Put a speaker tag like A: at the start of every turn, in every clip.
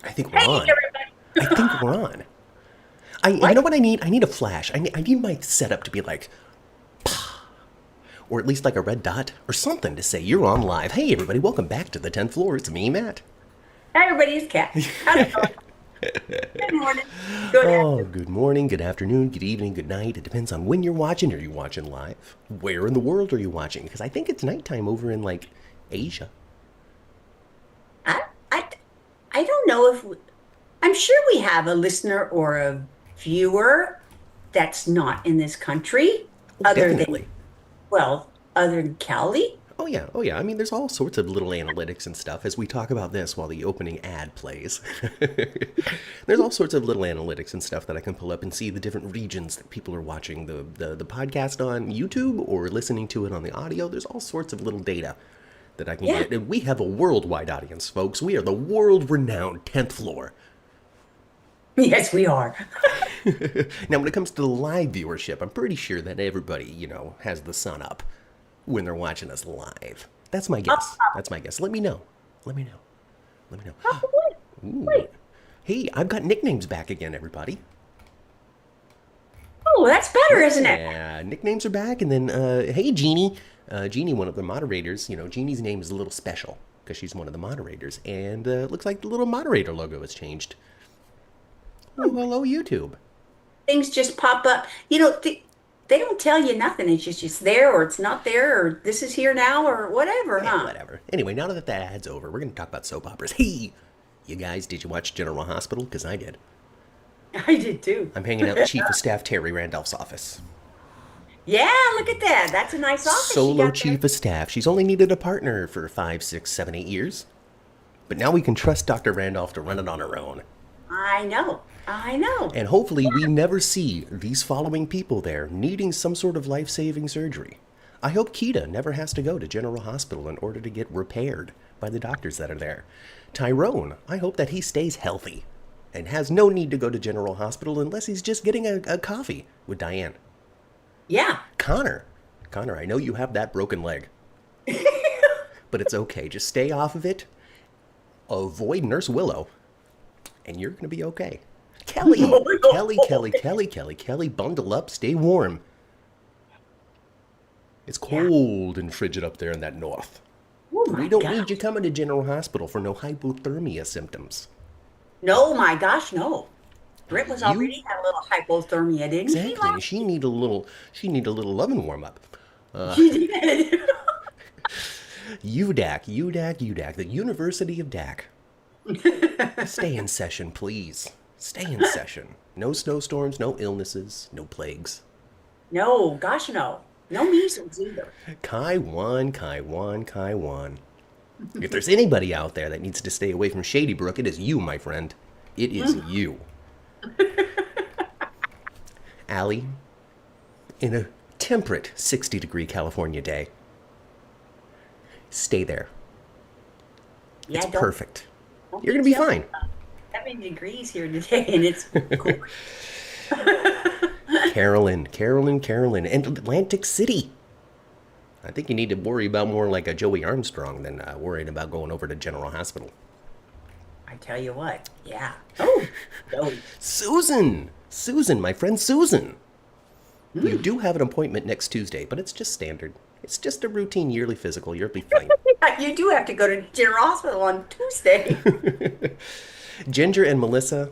A: I think we're
B: Hey,
A: on. I
B: everybody.
A: think we're on. You
B: What?
A: know what I need? I need a flash. I need my setup to be like, or at least like a red dot or something to say you're on live. Hey, everybody, welcome back to the 10th floor. It's me, Matt.
B: Hi, everybody. It's Kat. How's it going? Good morning. Good
A: Oh,
B: afternoon.
A: good morning, good afternoon, good evening, good night. It depends on when you're watching. Are you watching live? Where in the world are you watching? Because I think it's nighttime over in like Asia.
B: I, I, I don't know if I'm sure we have a listener or a viewer that's not in this country,
A: Oh,
B: other than,
A: definitely.
B: well, other than Cali.
A: Oh yeah, oh yeah. I mean, there's all sorts of little analytics and stuff as we talk about this while the opening ad plays. There's all sorts of little analytics and stuff that I can pull up and see the different regions that people are watching the podcast on YouTube or listening to it on the audio. There's all sorts of little data that I can
B: Yeah.
A: get. And we have a worldwide audience, folks. We are the world-renowned 10th floor.
B: Yes, we are.
A: Now, when it comes to the live viewership, I'm pretty sure that everybody, has the sun up when they're watching us live. That's my
B: Oh,
A: guess. That's my guess. Let me know. Let me know. Let me know.
B: wait,
A: Ooh.
B: wait.
A: Hey, I've got nicknames back again, everybody.
B: Oh, that's better, isn't it?
A: Yeah, nicknames are back. And then, hey, Jeannie. Jeannie, one of the moderators. Jeannie's name is a little special because she's one of the moderators. And it looks like the little moderator logo has changed. Well, hello, YouTube.
B: Things just pop up. They don't tell you nothing. It's just it's there or it's not there or this is here now or whatever,
A: Yeah,
B: huh?
A: whatever. Anyway, now that ad's over, we're going to talk about soap operas. Hey, you guys, did you watch General Hospital? Because I did.
B: I did too.
A: I'm hanging out in Chief of Staff Terry Randolph's office.
B: Yeah, look at that. That's a nice office she
A: Solo
B: got there.
A: Chief of Staff. She's only needed a partner for 5, 6, 7, 8 years. But now we can trust Dr. Randolph to run it on her own.
B: I know. I know.
A: And hopefully we never see these following people there needing some sort of life-saving surgery. I hope Keita never has to go to General Hospital in order to get repaired by the doctors that are there. Tyrone, I hope that he stays healthy and has no need to go to General Hospital unless he's just getting a coffee with Diane.
B: Yeah.
A: Connor, I know you have that broken leg, but it's okay. Just stay off of it. Avoid Nurse Willow, and you're going to be okay. Kelly, Kelly, bundle up, stay warm. It's
B: Yeah.
A: cold and frigid up there in that north.
B: Oh
A: We
B: my
A: don't
B: God.
A: need you coming to General Hospital for no hypothermia symptoms.
B: No, my gosh, no. Britt was
A: You
B: already had a little hypothermia, didn't she,
A: exactly.
B: last
A: She
B: week?
A: need a little. She need a little loving warm up.
B: She did.
A: UDAC, the University of DAC. Stay in session, please. Stay in session. No snowstorms, no illnesses, no plagues.
B: No, gosh, no. No measles either.
A: Kai Wan, Kai Wan, Kai Wan. If there's anybody out there that needs to stay away from Shady Brook, it is you, my friend. It is you. Allie, in a temperate 60-degree California day, stay there. It's
B: Yeah,
A: perfect.
B: don't
A: You're
B: be
A: going to be
B: jealous.
A: fine.
B: 70 degrees here today, and it's cool.
A: Carolyn, and Atlantic City. I think you need to worry about more like a Joey Armstrong than worrying about going over to General Hospital.
B: I tell you what. Yeah. Oh, Joey.
A: Susan, my friend Susan. You do have an appointment next Tuesday, but it's just standard. It's just a routine yearly physical. You'll be fine.
B: Yeah, you do have to go to General Hospital on Tuesday.
A: Ginger and Melissa,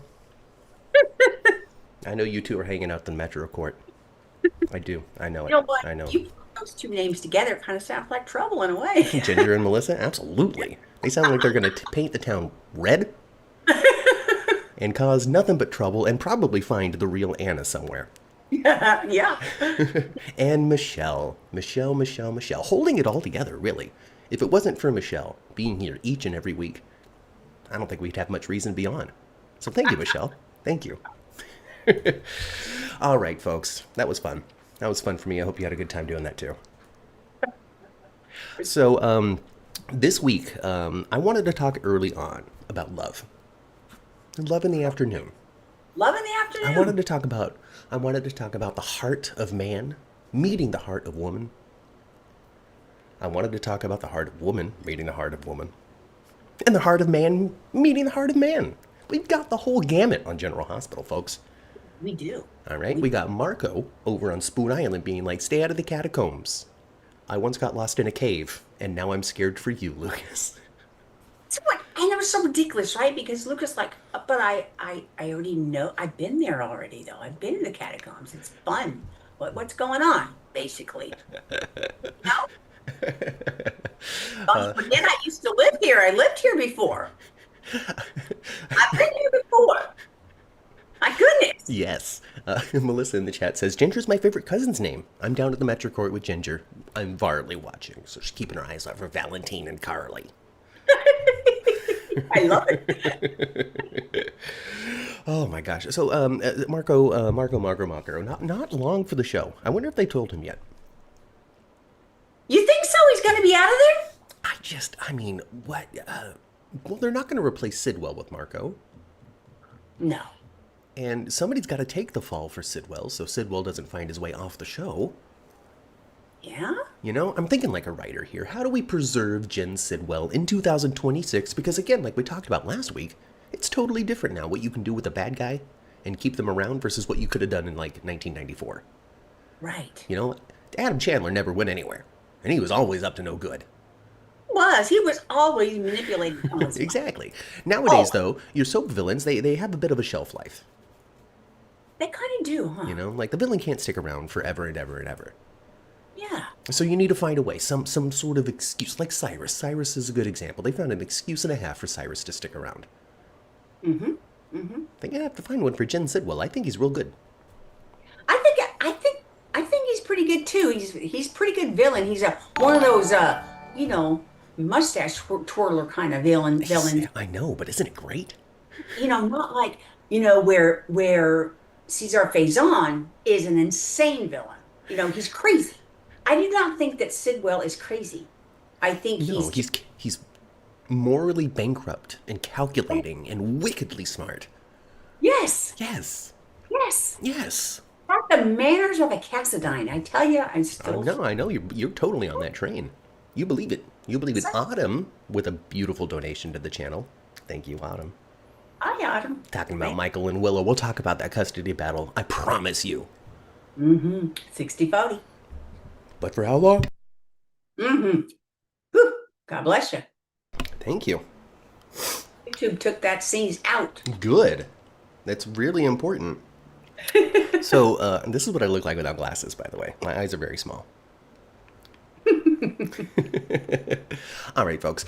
A: I know you two are hanging out the Metro Court. I do. I know
B: You
A: it.
B: know what?
A: I know.
B: You put those two names together kind of sounds like trouble in a way.
A: Ginger and Melissa, absolutely. They sound like they're going to paint the town red and cause nothing but trouble and probably find the real Anna somewhere.
B: Yeah.
A: And Michelle, holding it all together, really. If it wasn't for Michelle being here each and every week, I don't think we'd have much reason to be on. So thank you, Michelle. Thank you. All right, folks. That was fun. That was fun for me. I hope you had a good time doing that too. So, this week, I wanted to talk early on about love. Love in the afternoon.
B: Love in the
A: I
B: afternoon.
A: wanted to talk about the heart of man meeting the heart of woman. I wanted to talk about the heart of woman meeting the heart of woman. And the heart of man meeting the heart of man. We've got the whole gamut on General Hospital, folks.
B: We do.
A: All right, we got Marco over on Spoon Island being like, stay out of the catacombs. I once got lost in a cave, and now I'm scared for you, Lucas.
B: So what? And it was so ridiculous, right? Because Lucas, like, but I already know. I've been there already, though. I've been in the catacombs. It's fun. What's going on, basically? No. Don't forget, I used to live here. I lived here before. I've been here before. My goodness.
A: Yes. Melissa in the chat says, Ginger's my favorite cousin's name. I'm down at the Metro Court with Ginger. I'm Varley watching, so she's keeping her eyes out for Valentine and Carly.
B: I love it.
A: Oh my gosh. So, Marco, not long for the show. I wonder if they told him yet.
B: You think so? He's going to be out of there?
A: I mean, what? Well, they're not going to replace Sidwell with Marco.
B: No.
A: And somebody's got to take the fall for Sidwell so Sidwell doesn't find his way off the show.
B: Yeah?
A: You know, I'm thinking like a writer here. How do we preserve Jen Sidwell in 2026? Because again, like we talked about last week, it's totally different now what you can do with a bad guy and keep them around versus what you could have done in like 1994.
B: Right.
A: You know, Adam Chandler never went anywhere. And he was always up to no good.
B: He was always manipulating.
A: Exactly. Nowadays, though, your soap villains, they have a bit of a shelf life.
B: They kind of do, huh?
A: You know, like the villain can't stick around forever and ever and ever.
B: Yeah.
A: So you need to find a way, some sort of excuse, like Cyrus. Cyrus is a good example. They found an excuse and a half for Cyrus to stick around.
B: Mm-hmm. Mm-hmm.
A: They're gonna have to find one for Jen Sidwell. I think he's real good.
B: I think he's pretty good too. He's pretty good villain. He's one of those mustache twirler kind of villain.
A: I know, but isn't it great?
B: Not like where Cesar Faison is an insane villain. He's crazy. I do not think that Sidwell is crazy. I think
A: he's morally bankrupt and calculating and wickedly smart.
B: Yes.
A: Yes.
B: Yes.
A: Yes.
B: Got the manners of a Cassadine. I tell you, I'm still.
A: I know. You're totally on that train. You believe it. You believe it. Autumn with a beautiful donation to the channel. Thank you, Autumn.
B: Hi, Autumn.
A: Talking about Michael and Willow. We'll talk about that custody battle. I promise you.
B: Mm-hmm. 60-40.
A: But for how long?
B: Mm-hmm. Whew. God bless you.
A: Thank you.
B: YouTube took that scenes out.
A: Good. That's really important. So, this is what I look like without glasses, by the way. My eyes are very small. All right, folks.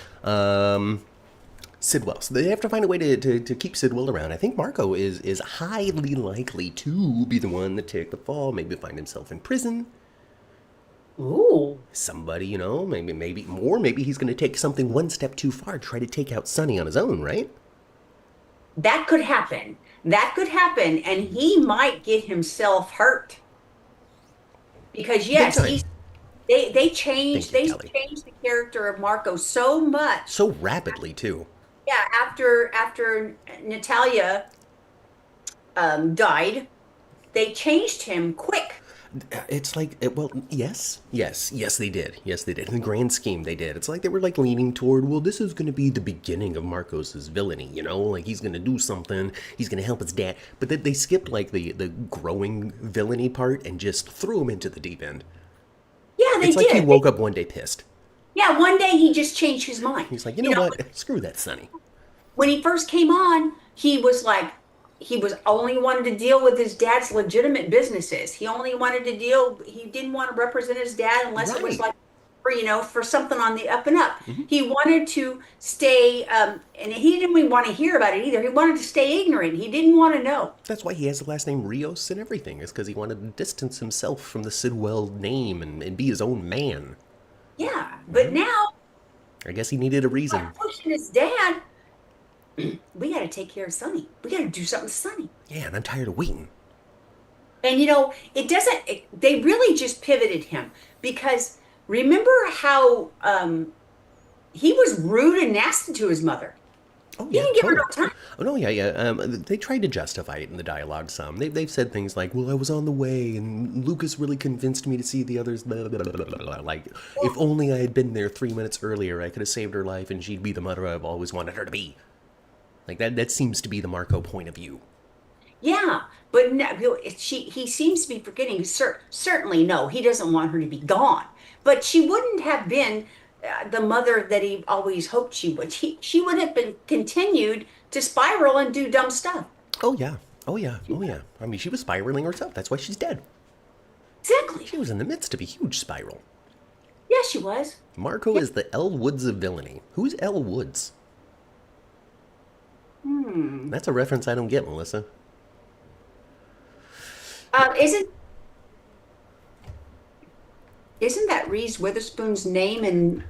A: Sidwell. So they have to find a way to keep Sidwell around. I think Marco is highly likely to be the one to take the fall, maybe find himself in prison.
B: Ooh.
A: Somebody, maybe he's going to take something one step too far, try to take out Sonny on his own, right?
B: That could happen. And he might get himself hurt. Because yes, they changed the character of Marco so much.
A: So rapidly too.
B: Yeah, after Natalia died, they changed him quick.
A: It's like, yes, they did. Yes, they did. In the grand scheme, they did. It's like they were like leaning toward, well, this is going to be the beginning of Marcos's villainy, like he's going to do something, he's going to help his dad. But then they skipped like the growing villainy part and just threw him into the deep end.
B: Yeah, they did.
A: It's like he woke up one day pissed.
B: Yeah, one day he just changed his mind.
A: He's like, you know what? Screw that, Sonny.
B: When he first came on, he was like, he was only wanted to deal with his dad's legitimate businesses. He only wanted to he didn't want to represent his dad unless it was like, for something on the up and up. Mm-hmm. He wanted to stay, and he didn't even want to hear about it either. He wanted to stay ignorant. He didn't want to know.
A: That's why he has the last name Rios and everything. It's because he wanted to distance himself from the Sidwell name and be his own man.
B: Yeah, but now...
A: I guess he needed a reason.
B: Pushing his dad... We got to take care of Sonny. We got to do something to Sonny.
A: Yeah, and I'm tired of waiting.
B: And they really just pivoted him because remember how he was rude and nasty to his mother.
A: Oh,
B: he didn't give her no time.
A: Oh, no, yeah. They tried to justify it in the dialogue some. They've said things like, well, I was on the way and Lucas really convinced me to see the others. Blah, blah, blah, blah, blah. Like, if only I had been there 3 minutes earlier, I could have saved her life and she'd be the mother I've always wanted her to be. Like that seems to be the Marco point of view.
B: Yeah, but no, he seems to be forgetting. Certainly, no, he doesn't want her to be gone. But she wouldn't have been the mother that he always hoped she would. She would have been continued to spiral and do dumb stuff.
A: Oh yeah. Oh yeah. Oh yeah. I mean, she was spiraling herself. That's why she's dead.
B: Exactly.
A: She was in the midst of a huge spiral.
B: Yes, she was.
A: Marco
B: Yeah.
A: is the Elle Woods of villainy. Who's Elle Woods?
B: Hmm.
A: That's a reference I don't get, Melissa.
B: Isn't that Reese Witherspoon's name in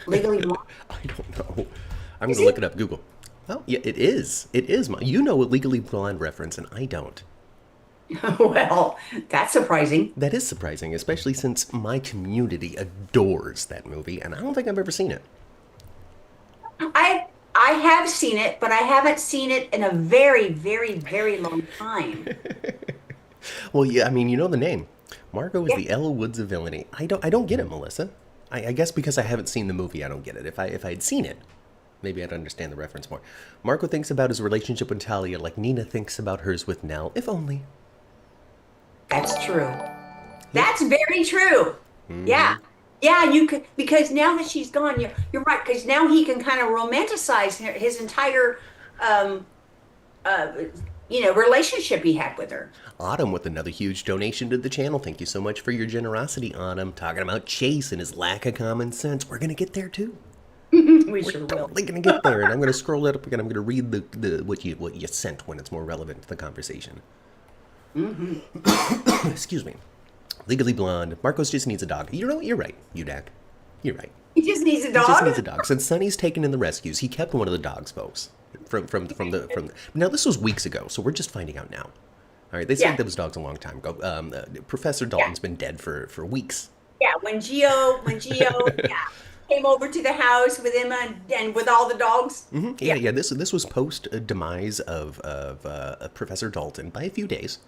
B: Legally Blonde?
A: I don't know. I'm
B: Is
A: going to look
B: it?
A: it up. Google. Oh, yeah, it is. It is. You know a Legally Blonde reference, and I don't.
B: Well, that's surprising.
A: That is surprising, especially since my community adores that movie, and I don't think I've ever seen it.
B: I have seen it, but I haven't seen it in a very, very, very long time.
A: Well, yeah, I mean, you know the name. Marco is
B: Yeah.
A: the Elle Woods of villainy. I don't get it, Melissa. I guess because I haven't seen the movie, I don't get it. If I had seen it, maybe I'd understand the reference more. Marco thinks about his relationship with Talia like Nina thinks about hers with Nell, if only.
B: That's true. That's very true. Yeah. Yeah, you could, because now that she's gone, you're right, because now he can kind of romanticize his entire um uh relationship he had with her.
A: Autumn with another huge donation to the channel. Thank you so much for your generosity, Autumn. Talking about Chase and his lack of common sense. We're going to get there too.
B: We
A: We're
B: sure will.
A: totally going to get there. And I'm going to scroll it up again. I'm going to read the what you sent when it's more relevant to the conversation. Excuse me. Legally Blonde. Marcos just needs a dog. You know what? You're right, Udak. You're right.
B: He just needs a
A: He just needs
B: dog.
A: a dog. Since Sonny's taken in the rescues, he kept one of the dogs, folks. From the. Now this was weeks ago, so we're just finding out now. All right, they said
B: Yeah.
A: there was dogs a long time ago. Professor
B: Yeah.
A: Dalton's been dead for weeks.
B: Yeah, when Gio yeah, came over to the house with him and with all the dogs.
A: Yeah. This was post demise of Professor Dalton by a few days,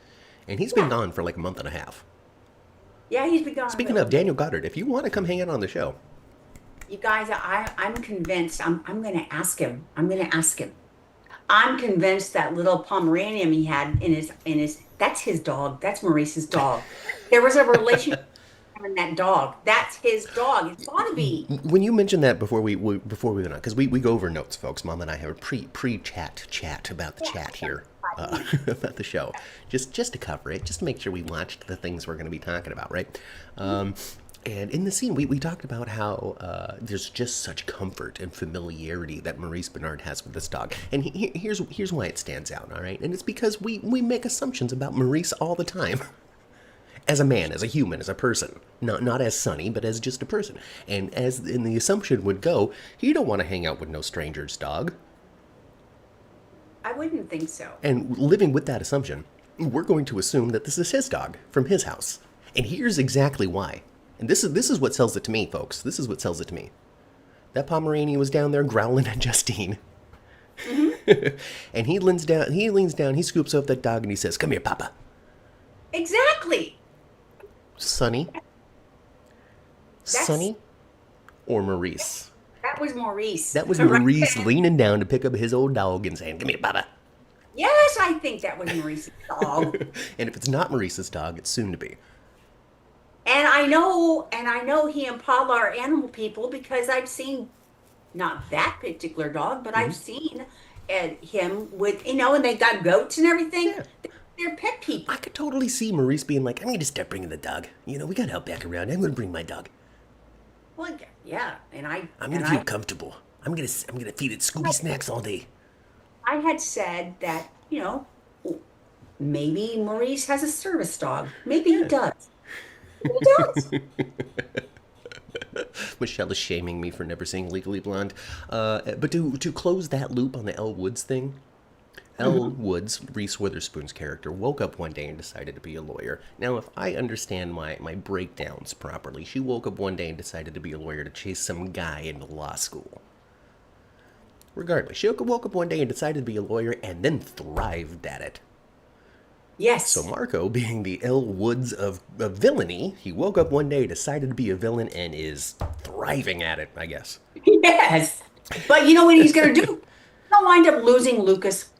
A: and he's been
B: Yeah.
A: gone for like a month and a half.
B: Yeah, he's been gone.
A: Speaking of Daniel Goddard, if you want to come hang out on the show,
B: You guys, I'm convinced. I'm going to ask him. I'm going to ask him. I'm convinced that little Pomeranian he had in his that's his dog. That's Maurice's dog. There was a relationship with that dog. That's his dog. It's got to be.
A: when you mentioned that before we went on, because we go over notes, folks. Mom and I have a pre chat about the chat here. About the show, just to cover it, just to make sure we watched the things we're going to be talking about, right? And in the scene, we talked about how there's just such comfort and familiarity that Maurice Bernard has with this dog, and here's why it stands out, all right? And it's because we make assumptions about Maurice all the time, as a man, as a human, as a person, not as Sonny, but as just a person. And as in the assumption would go, he don't want to hang out with no stranger's dog.
B: I wouldn't think so.
A: And living with that assumption, we're going to assume that this is his dog from his house. And here's exactly why. And this is what sells it to me, folks. This is what sells it to me. That Pomeranian was down there growling at Justine. And he leans down, he scoops up that dog and he says, "Come here, Papa."
B: Exactly.
A: Sonny?
B: That's-
A: Sonny or Maurice?
B: That was Maurice.
A: That was
B: Right
A: Maurice
B: there.
A: leaning down to pick up his old dog and saying, "Come here, Papa."
B: Yes, I think that was Maurice's dog.
A: And if it's not Maurice's dog, it's soon to be.
B: And I know he and Paula are animal people because I've seen not that particular dog, but I've seen him with, and they got goats and everything.
A: Yeah.
B: They're pet people.
A: I could totally see Maurice being like, "I'm going to start bringing the dog. We got to help back around. I'm going to bring my dog.
B: Well, yeah,
A: I'm going to feel comfortable. I'm going to feed it Scooby snacks all day."
B: I had said that, maybe Maurice has a service dog. Maybe he does. He does.
A: Michelle is shaming me for never seeing Legally Blonde. But to close that loop on the Elle Woods thing, Elle Woods, Reese Witherspoon's character, woke up one day and decided to be a lawyer. Now, if I understand my breakdowns properly, she woke up one day and decided to be a lawyer to chase some guy into law school. Regardless, she woke up one day and decided to be a lawyer and then thrived at it.
B: Yes.
A: So Marco, being the Elle Woods of villainy, he woke up one day, decided to be a villain, and is thriving at it, I guess.
B: Yes. But you know what he's going to do? I'll wind up losing Lucas.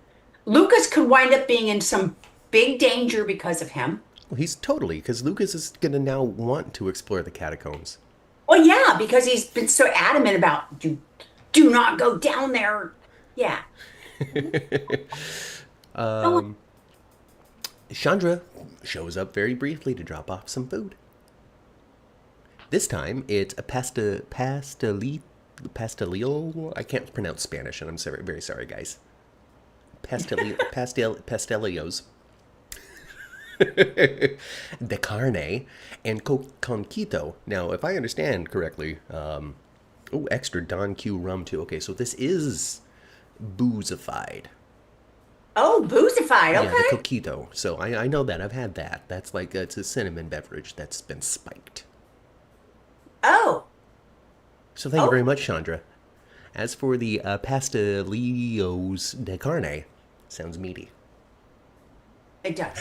B: Lucas could wind up being in some big danger because of him.
A: Well, he's totally, because Lucas is going to now want to explore the catacombs.
B: Well, yeah, because he's been so adamant about do not go down there. Yeah. No,
A: Chandra shows up very briefly to drop off some food. This time, it's a pastelillo. I can't pronounce Spanish, and I'm sorry, very sorry, guys. Pastelillos. De carne and conquito. Now, if I understand correctly, extra Don Q rum too. Okay, so this is boozified.
B: oh, boozified.
A: Yeah, the
B: Okay.
A: coquito. So I know that. I've had that. That's like, it's a cinnamon beverage that's been spiked.
B: Oh,
A: So thank you
B: oh,
A: very much, Chandra. As for the pastelillos de carne, sounds meaty.
B: it does.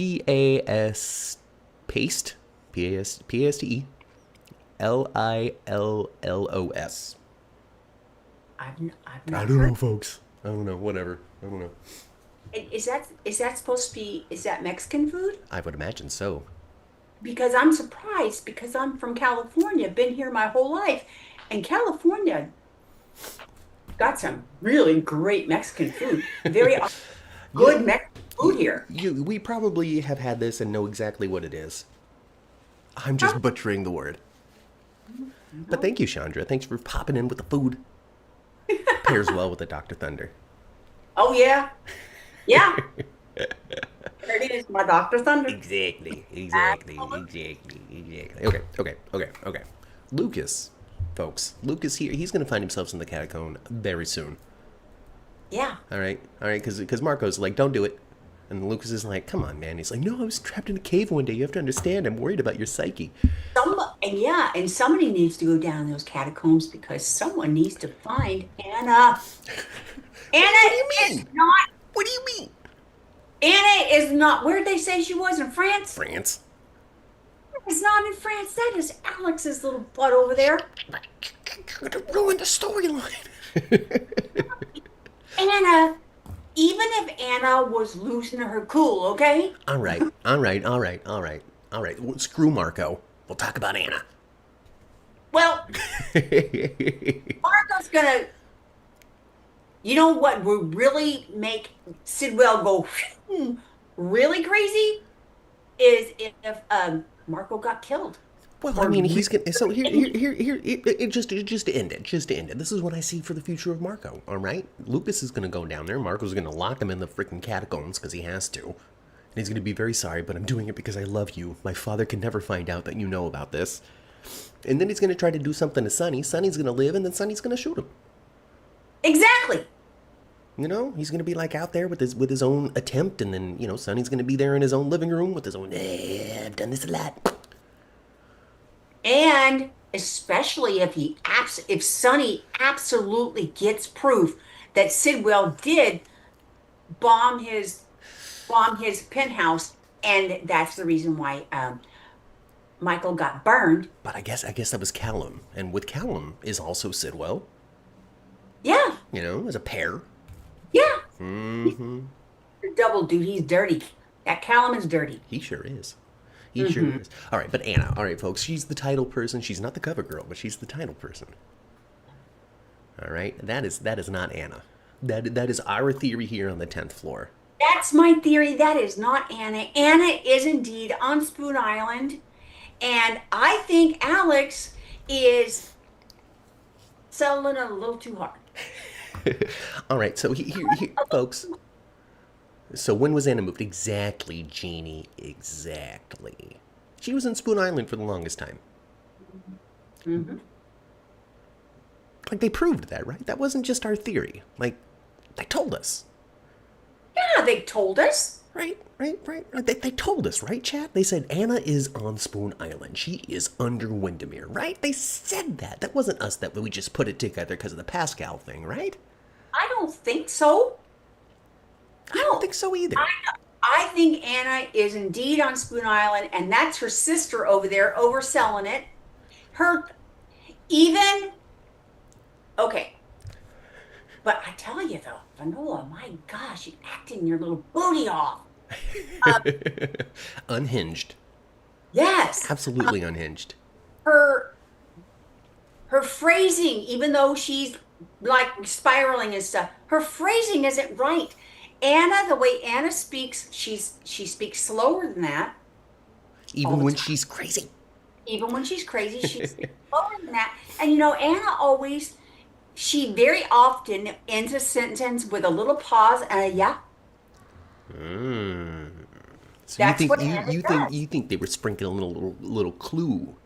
A: P-A-S paste, P-A-S-T-E, L-I-L-L-O-S.
B: I've
A: I
B: not
A: don't know,
B: heard.
A: folks. I don't know. Whatever. I don't know.
B: Is that supposed to be, is that Mexican food?
A: I would imagine so.
B: Because I'm surprised because I'm from California, been here my whole life, and California got some really great Mexican food. Very
A: Yeah,
B: good Mexican food here.
A: we probably have had this and know exactly what it is. I'm just
B: Prob-
A: butchering the word. But thank you, Chandra. Thanks for popping in with the food. Pairs well with the Dr. Thunder.
B: Oh yeah. Yeah. There it is, my Dr. Thunder.
A: Exactly. Okay. Lucas, folks. Lucas here, he's going to find himself in the catacomb very soon.
B: Yeah.
A: All right, because Marco's like, don't do it. And Lucas is like, come on, man. He's like, no, I was trapped in a cave one day. You have to understand. I'm worried about your psyche.
B: And somebody needs to go down those catacombs because someone needs to find Anna.
A: What do
B: Anna
A: you
B: is
A: mean?
B: not.
A: What do you mean?
B: Anna is not. Where did they say she was in France?
A: France.
B: It's not in France. That is Alex's little butt over there.
A: You're going to ruin the storyline.
B: Anna, even if Anna was losing her cool, okay?
A: All right. Well, screw Marco. We'll talk about Anna.
B: Well, Marco's gonna. You know what would really make Sidwell go really crazy is if Marco got killed.
A: Well, I
B: Or
A: mean, he's gonna. So here, just to end it. This is what I see for the future of Marco. All right, Lucas is gonna go down there. Marco's gonna lock him in the freaking catacombs because he has to, and he's gonna be very sorry. But I'm doing it because I love you. My father can never find out that you know about this. And then he's gonna try to do something to Sonny. Sonny's gonna live, and then Sonny's gonna shoot him.
B: Exactly.
A: You know, he's gonna be like out there with his own attempt, and then Sonny's gonna be there in his own living room with his own. I've done this a lot.
B: And especially if Sonny absolutely gets proof that Sidwell did bomb his penthouse, and that's the reason why Michael got burned.
A: But I guess that was Callum, and with Callum is also Sidwell.
B: Yeah,
A: As a pair.
B: yeah.
A: Mm-hmm.
B: The double dude, he's dirty. That Callum is dirty.
A: He sure is. He sure is. All right, but Anna. All right, folks. She's the title person. She's not the cover girl, but she's the title person. All right. That is not Anna. That is our theory here on the 10th floor.
B: That's my theory. That is not Anna. Anna is indeed on Spoon Island. And I think Alex is settling a little too hard.
A: All right. So here, folks. So when was Anna moved? Exactly, Jeannie. Exactly. She was in Spoon Island for the longest time.
B: Mm-hmm.
A: Like, they proved that, right? That wasn't just our theory. Like, they told us.
B: Yeah, they told us.
A: Right. They told us, right, chat? They said Anna is on Spoon Island. She is under Windermere, right? They said that. That wasn't us that we just put it together because of the Pascal thing, right?
B: I don't think so.
A: I don't think so either.
B: I think Anna is indeed on Spoon Island, and that's her sister over there overselling it. Her, Even, okay, but I tell you though, Vanola, my gosh, you acting your little booty off. Uh,
A: Unhinged.
B: yes,
A: Absolutely unhinged.
B: her her phrasing, even though she's like spiraling and stuff, her phrasing isn't right. Anna, the way Anna speaks, she speaks slower than that all
A: Even
B: the
A: when
B: time.
A: she's crazy.
B: Even when she's crazy, she speaks slower than that. And Anna always, she very often ends a sentence with a little pause and a yeah.
A: Mm. So you
B: That's
A: think
B: what
A: you
B: Anna
A: you think
B: does.
A: you think they were sprinkling a little clue?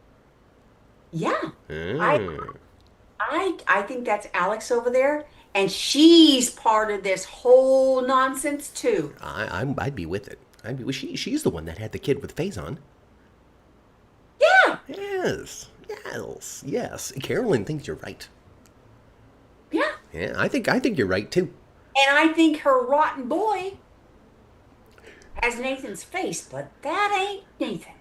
B: Yeah. I
A: Mm.
B: I think that's Alex over there, and she's part of this whole nonsense too.
A: I'd be with it. She's the one that had the kid with Faison.
B: Yeah.
A: Yes. Carolyn thinks you're right.
B: Yeah.
A: Yeah, I think you're right too.
B: And I think her rotten boy has Nathan's face, but that ain't Nathan.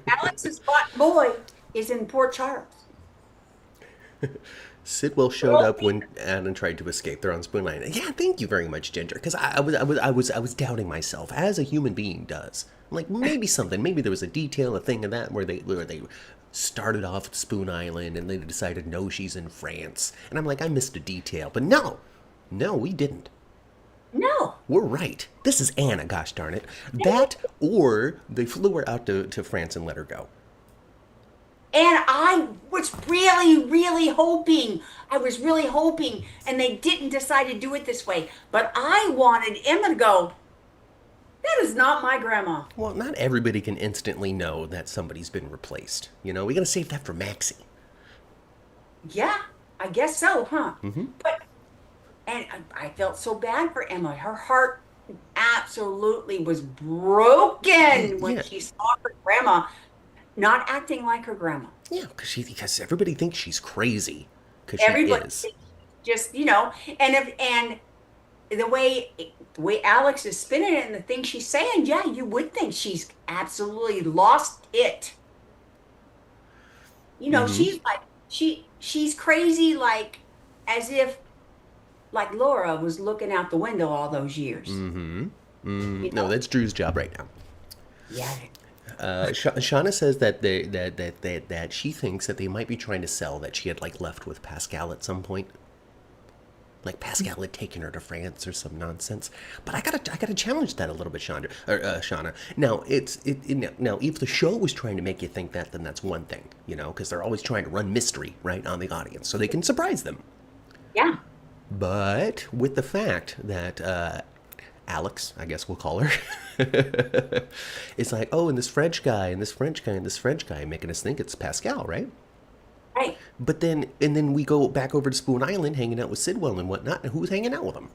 B: Alex's rotten boy is in Port Charles.
A: Sidwell showed up when Anna tried to escape. They're on Spoon Island. Yeah, thank you very much, Ginger. Because I was doubting myself as a human being does. I'm like, maybe there was a detail, a thing of that where they started off at Spoon Island and they decided no, she's in France. And I'm like, I missed a detail, but no, we didn't.
B: No.
A: We're right. This is Anna. Gosh darn it. That or they flew her out to France and let her go.
B: And I was really hoping, and they didn't decide to do it this way. But I wanted Emma to go, that is not my grandma.
A: Well, not everybody can instantly know that somebody's been replaced. We gotta save that for Maxie.
B: Yeah, I guess so, huh?
A: Mm-hmm.
B: But, and I felt so bad for Emma. Her heart absolutely was broken when
A: Yeah,
B: she saw her grandma not acting like her grandma.
A: yeah, because everybody thinks she's crazy, because she
B: Everybody
A: is.
B: just, and the way Alex is spinning it and the things she's saying, yeah, you would think she's absolutely lost it.
A: Mm-hmm.
B: She's like she's crazy, like as if like Laura was looking out the window all those years.
A: Mm-hmm. No,
B: know?
A: that's Drew's job right now.
B: Yeah.
A: Shauna says that she thinks that they might be trying to sell that she had left with Pascal at some point. Like Pascal had taken her to France or some nonsense. But I gotta challenge that a little bit, Shauna. Now now if the show was trying to make you think that, then that's one thing, because they're always trying to run mystery right on the audience so they can surprise them.
B: Yeah.
A: But with the fact that Alex, I guess we'll call her, it's like, oh, and this French guy, and this French guy, and this French guy, making us think it's Pascal, right?
B: Right.
A: But then we go back over to Spoon Island, hanging out with Sidwell and whatnot, and who's hanging out with him?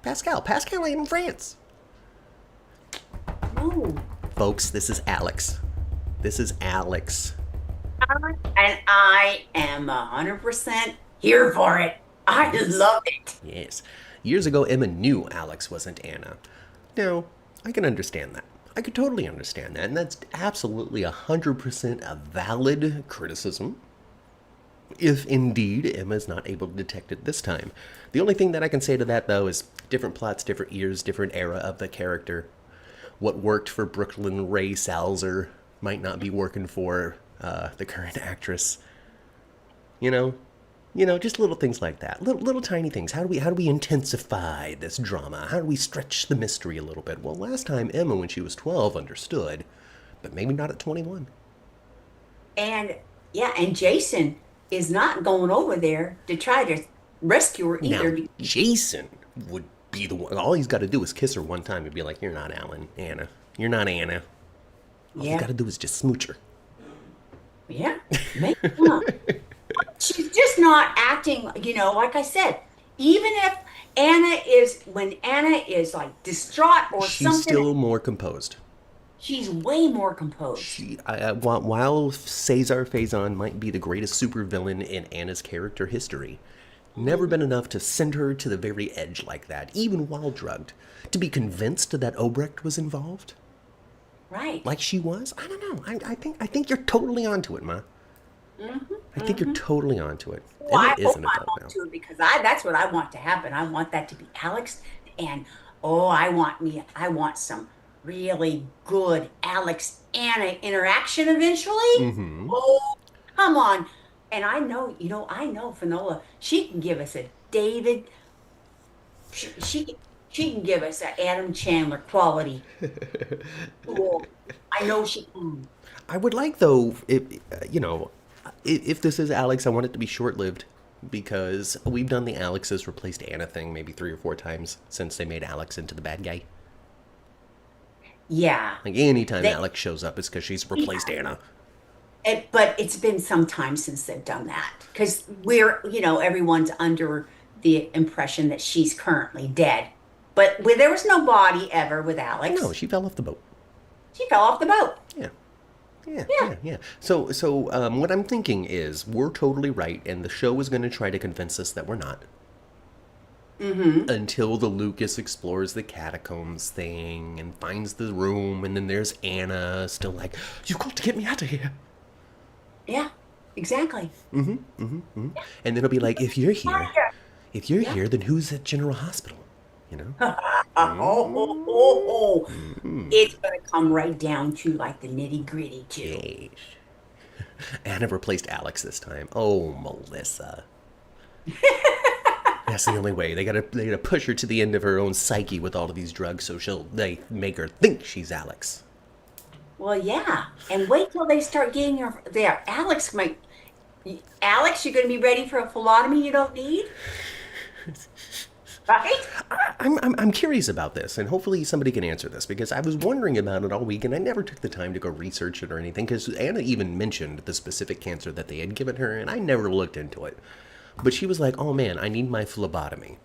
A: Pascal. Pascal ain't in France.
B: No.
A: Folks, this is Alex. This is Alex.
B: And I am 100% here for it. I
A: Yes.
B: love it.
A: Yes. Years ago, Emma knew Alex wasn't Anna. Now, I can understand that. I could totally understand that, and that's absolutely 100% a valid criticism. If indeed Emma's not able to detect it this time. The only thing that I can say to that, though, is different plots, different years, different era of the character. What worked for Brooklyn Ray Salzer might not be working for the current actress. You know, just little things like that, little tiny things. How do we intensify this drama? How do we stretch the mystery a little bit? Well, last time Emma, when she was 12, understood, but maybe not at 21.
B: And yeah, and Jason is not going over there to try to rescue her
A: Now,
B: either.
A: Jason would be the one. All he's got to do is kiss her one time and be like, "You're not Anna. You're not Anna." All you got
B: Yeah.
A: to do is just smooch her.
B: Yeah. Maybe not. She's just not acting, like I said, even if when Anna is like distraught or
A: She's
B: something,
A: still more composed.
B: she's way more composed.
A: While Cesar Faison might be the greatest supervillain in Anna's character history, never been enough to send her to the very edge like that, even while drugged. To be convinced that Obrecht was involved,
B: Right.
A: like she was, I don't know. I think you're totally onto it, Ma.
B: Hmm.
A: I think you're totally onto it.
B: Well,
A: Emma
B: I
A: is
B: hope
A: an
B: I'm
A: adult
B: on
A: now.
B: to it because that's what I want to happen. I want that to be Alex. And oh, I want some really good Alex Anna interaction eventually.
A: Mm-hmm.
B: Oh, come on. And I know Finola, she can give us a David, she can give us an Adam Chandler quality. Oh, I know she can.
A: I would like though, if if this is Alex, I want it to be short-lived because we've done the Alex has replaced Anna thing maybe 3 or 4 times since they made Alex into the bad guy.
B: Yeah.
A: Like anytime
B: They,
A: Alex shows up, it's because she's replaced
B: yeah.
A: Anna.
B: But it's been some time since they've done that because everyone's under the impression that she's currently dead. But there was no body ever with
A: No,
B: Alex.
A: she fell off the boat.
B: She fell off the boat.
A: Yeah. Yeah,
B: Yeah.
A: yeah, yeah. So what I'm thinking is we're totally right, and the show is going to try to convince us that we're not
B: Mm-hmm.
A: until the Lucas explores the catacombs thing and finds the room, and then there's Anna still like, "You've got to get me out of here."
B: Yeah. Exactly.
A: And then it'll be like, if you're
B: Yeah.
A: here, then who's at General Hospital? You know?
B: Oh. It's gonna come right down to like the nitty gritty too.
A: Yes. Anna replaced Alex this time. Oh, Melissa. That's the only way. They gotta push her to the end of her own psyche with all of these drugs, so they make her think she's Alex.
B: Well, yeah. And wait till they start getting her there. Alex, you're gonna be ready for a phlebotomy you don't need? Right?
A: I'm curious about this, and hopefully somebody can answer this because I was wondering about it all week, and I never took the time to go research it or anything. Because Anna even mentioned the specific cancer that they had given her, and I never looked into it. But she was like, "Oh man, I need my phlebotomy."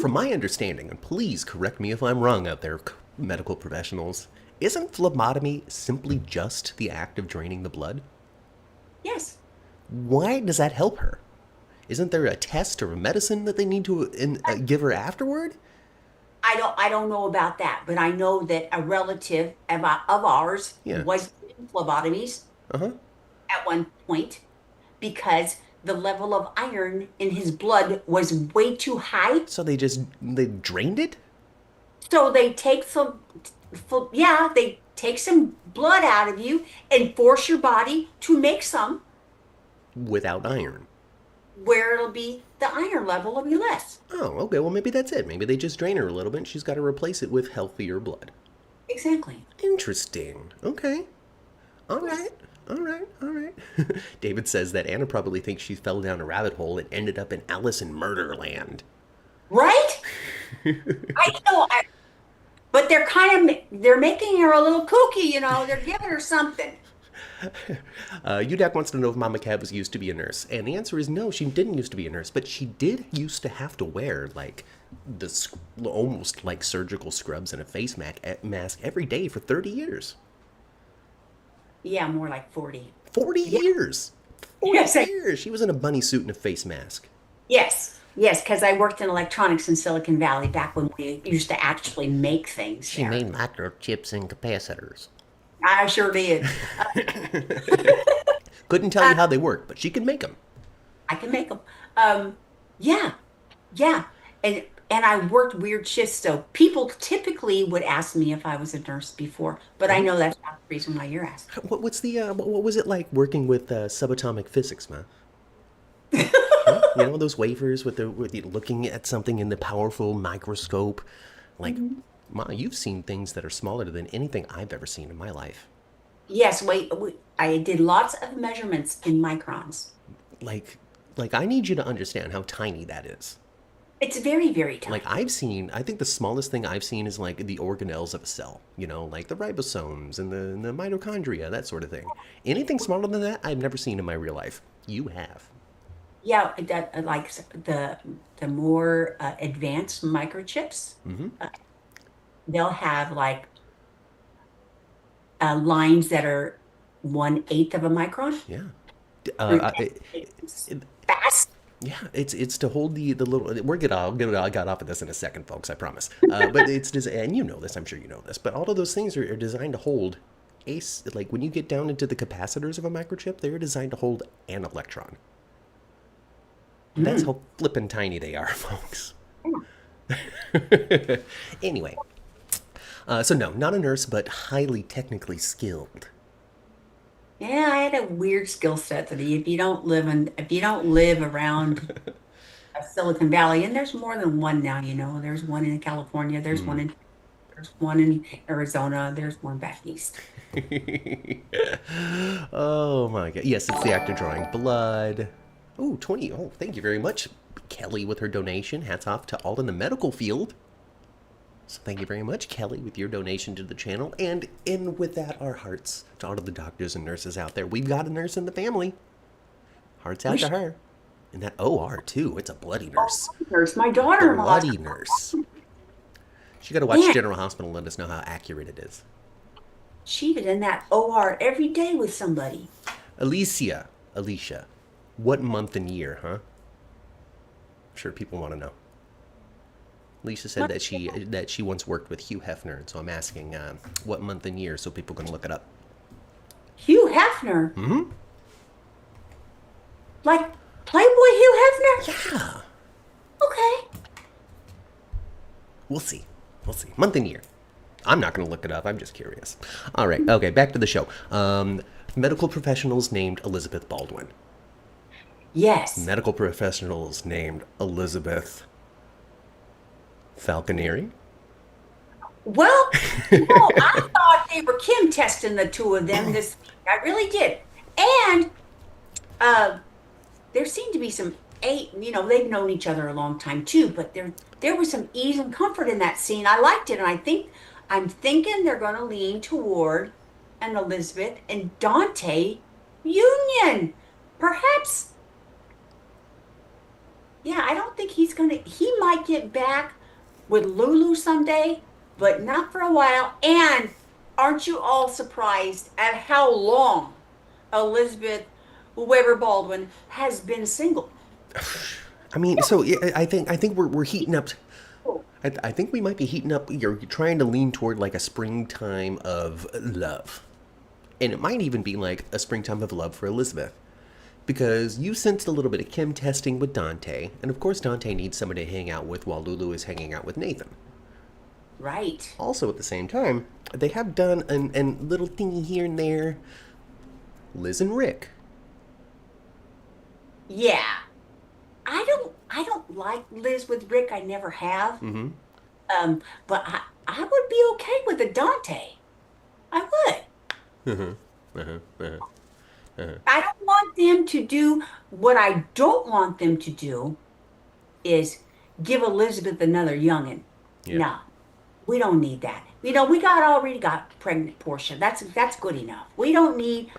A: From my understanding, and please correct me if I'm wrong out there, medical professionals, isn't phlebotomy simply just the act of draining the blood?
B: Yes.
A: Why does that help her? Isn't there a test or a medicine that they need to give her afterward?
B: I don't know about that, but I know that a relative of ours
A: Yeah.
B: was doing phlebotomies
A: Uh huh.
B: at one point because the level of iron in his blood was way too high.
A: So they drained it
B: So they take some blood out of you and force your body to make some
A: without iron.
B: where it'll be the iron level will be less.
A: Oh, okay. Well, maybe that's it. Maybe they just drain her a little bit and she's got to replace it with healthier blood.
B: Exactly.
A: Interesting. Okay. All right. All right. All right. David says that Anna probably thinks she fell down a rabbit hole and ended up in Alice in Murderland.
B: Right? But they're making her a little kooky, they're giving her something.
A: Udak wants to know if Mama Cat was used to be a nurse. And the answer is no, she didn't used to be a nurse, but she did used to have to wear, like, almost like surgical scrubs and a face mask every day for 30 years.
B: Yeah, more like 40.
A: 40
B: Yeah.
A: years! 40
B: Yes,
A: years! She was in a bunny suit and a face mask.
B: Yes, because I worked in electronics in Silicon Valley back when we used to actually make things
A: She
B: there.
A: made microchips and capacitors.
B: I sure did.
A: Couldn't tell you how they work, but she could make them.
B: I can make them. Yeah, yeah, and I worked weird shifts, so people typically would ask me if I was a nurse before, but I know that's not the reason why you're asking.
A: What's the what was it like working with subatomic physics, ma? You know those wafers with you looking at something in the powerful microscope. Like, Ma, you've seen things that are smaller than anything I've ever seen in my life.
B: Yes, I did lots of measurements in microns.
A: Like, I need you to understand how tiny that is.
B: It's very, very tiny.
A: Like I think the smallest thing I've seen is like the organelles of a cell. You know, like the ribosomes and the mitochondria, that sort of thing. Anything smaller than that, I've never seen in my real life. You have.
B: Yeah, that like the more advanced microchips, they'll have like lines that are 1/8 of a micron.
A: Yeah.
B: Through
A: Uh,
B: It's fast.
A: Yeah, it's to hold the little. I got off of this in a second, folks. I promise. But and you know this. I'm sure you know this. But all of those things are designed to hold like when you get down into the capacitors of a microchip, they're designed to hold an electron. That's how flippin' tiny they are, folks. Anyway, so no, not a nurse, but highly technically skilled.
B: Yeah, I had a weird skill set that if you don't live around Silicon Valley, and there's more than one now, there's one in California, there's one in Arizona, there's one back east.
A: Oh my god. Yes, it's the actor drawing blood. Oh, 20. Oh, thank you very much, Kelly, with her donation. Hats off to all in the medical field. So thank you very much, Kelly, with your donation to the channel. And in with that, our hearts to all of the doctors and nurses out there. We've got a nurse in the family. Hearts out to her. And that OR, too. It's a bloody nurse.
B: Nurse, my daughter.
A: Bloody nurse. She got to watch General Hospital and let us know how accurate it is.
B: She was in that OR every day with somebody.
A: Alicia, what month and year, huh? I'm sure people want to know. Alicia said that she once worked with Hugh Hefner, and so I'm asking what month and year so people can look it up.
B: Hugh Hefner?
A: Mm-hmm.
B: Like Playboy Hugh Hefner?
A: Yeah.
B: Okay.
A: We'll see. Month and year. I'm not going to look it up. I'm just curious. All right. Okay, back to the show. Medical professionals named Elizabeth Baldwin.
B: Yes.
A: Medical professionals named Elizabeth Falconieri.
B: Well, I thought they were Kim testing the two of them this week. I really did. And there seemed to be some they've known each other a long time too, but there was some ease and comfort in that scene. I liked it, and I'm thinking they're going to lean toward an Elizabeth and Dante union. Perhaps. Yeah, I don't think he might get back with Lulu someday, but not for a while. And aren't you all surprised at how long Elizabeth, whoever Baldwin, has been single?
A: I mean, so I think we're heating up. I think we might be heating up. You're trying to lean toward like a springtime of love, and it might even be like a springtime of love for Elizabeth, because you sensed a little bit of Kim testing with Dante, and of course Dante needs somebody to hang out with while Lulu is hanging out with Nathan.
B: Right.
A: Also, at the same time, they have done a little thingy here and there. Liz and Rick.
B: Yeah. I don't like Liz with Rick. I never have.
A: Mm-hmm.
B: But I would be okay with a Dante. I would. I don't want them to do what I don't want them to do is give Elizabeth another youngin'.
A: Yeah.
B: No, we don't need that. We already got pregnant Portia. That's good enough. We don't need.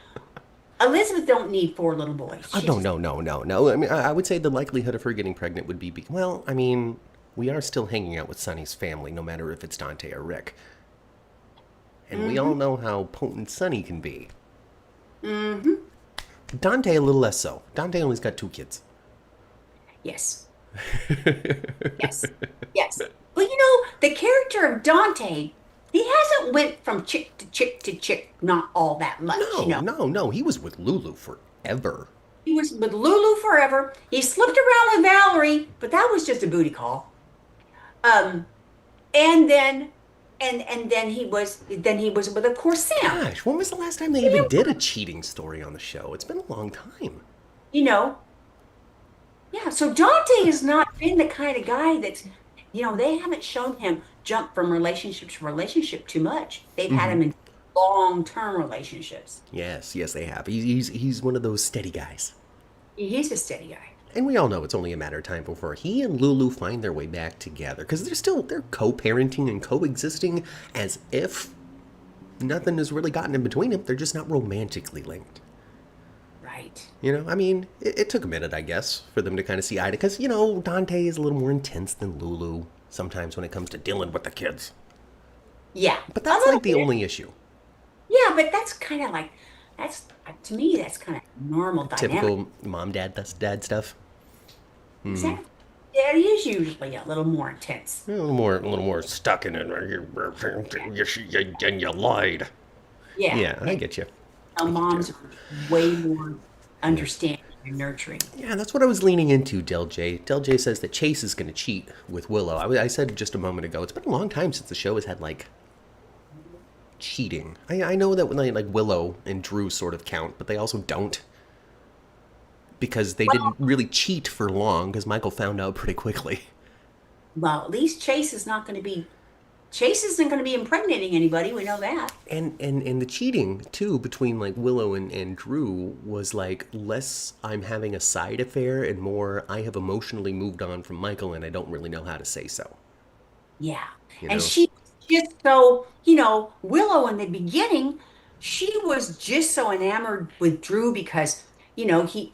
B: Elizabeth don't need 4 little boys.
A: No. I mean, I would say the likelihood of her getting pregnant would be, well, I mean, we are still hanging out with Sonny's family, no matter if it's Dante or Rick. And we all know how potent Sonny can be.
B: Mm-hmm.
A: Dante a little less so. Dante only's got 2 kids.
B: Yes. Yes. But the character of Dante, he hasn't went from chick to chick to chick not all that much.
A: No. He was with Lulu forever.
B: He was with Lulu forever. He slipped around with Valerie, but that was just a booty call. And then he was with, of course, Sam.
A: Gosh, when was the last time they even did a cheating story on the show? It's been a long time.
B: Yeah, so Dante has not been the kind of guy that's, they haven't shown him jump from relationship to relationship too much. They've had him in long-term relationships.
A: Yes, they have. He's one of those steady guys.
B: He's a steady guy.
A: And we all know it's only a matter of time before he and Lulu find their way back together, because they're co-parenting and coexisting as if nothing has really gotten in between them. They're just not romantically linked.
B: Right.
A: I mean, it took a minute, I guess, for them to kind of see eye to, because, Dante is a little more intense than Lulu sometimes when it comes to dealing with the kids.
B: Yeah.
A: But that's like the only issue.
B: Yeah, but that's kind of like, to me, that's kind of normal dynamic.
A: Typical mom, dad stuff.
B: Exactly. Daddy is usually a little more intense.
A: A little more stuck in it. And you lied.
B: Yeah.
A: Yeah, I get you.
B: Now
A: I get you.
B: moms are way more understanding and nurturing.
A: Yeah, that's what I was leaning into, Del J. Del J says that Chase is going to cheat with Willow. I said just a moment ago, it's been a long time since the show has had, like, cheating. I know that when they, like, Willow and Drew sort of count, but they also don't. Because they didn't really cheat for long, because Michael found out pretty quickly.
B: Well, at least Chase isn't going to be impregnating anybody. We know that.
A: And the cheating, too, between, like, Willow and Drew was, like, less I'm having a side affair and more I have emotionally moved on from Michael and I don't really know how to say so.
B: Yeah.
A: You
B: And
A: know?
B: she just so, you know, Willow in the beginning, she was just so enamored with Drew because, you know, he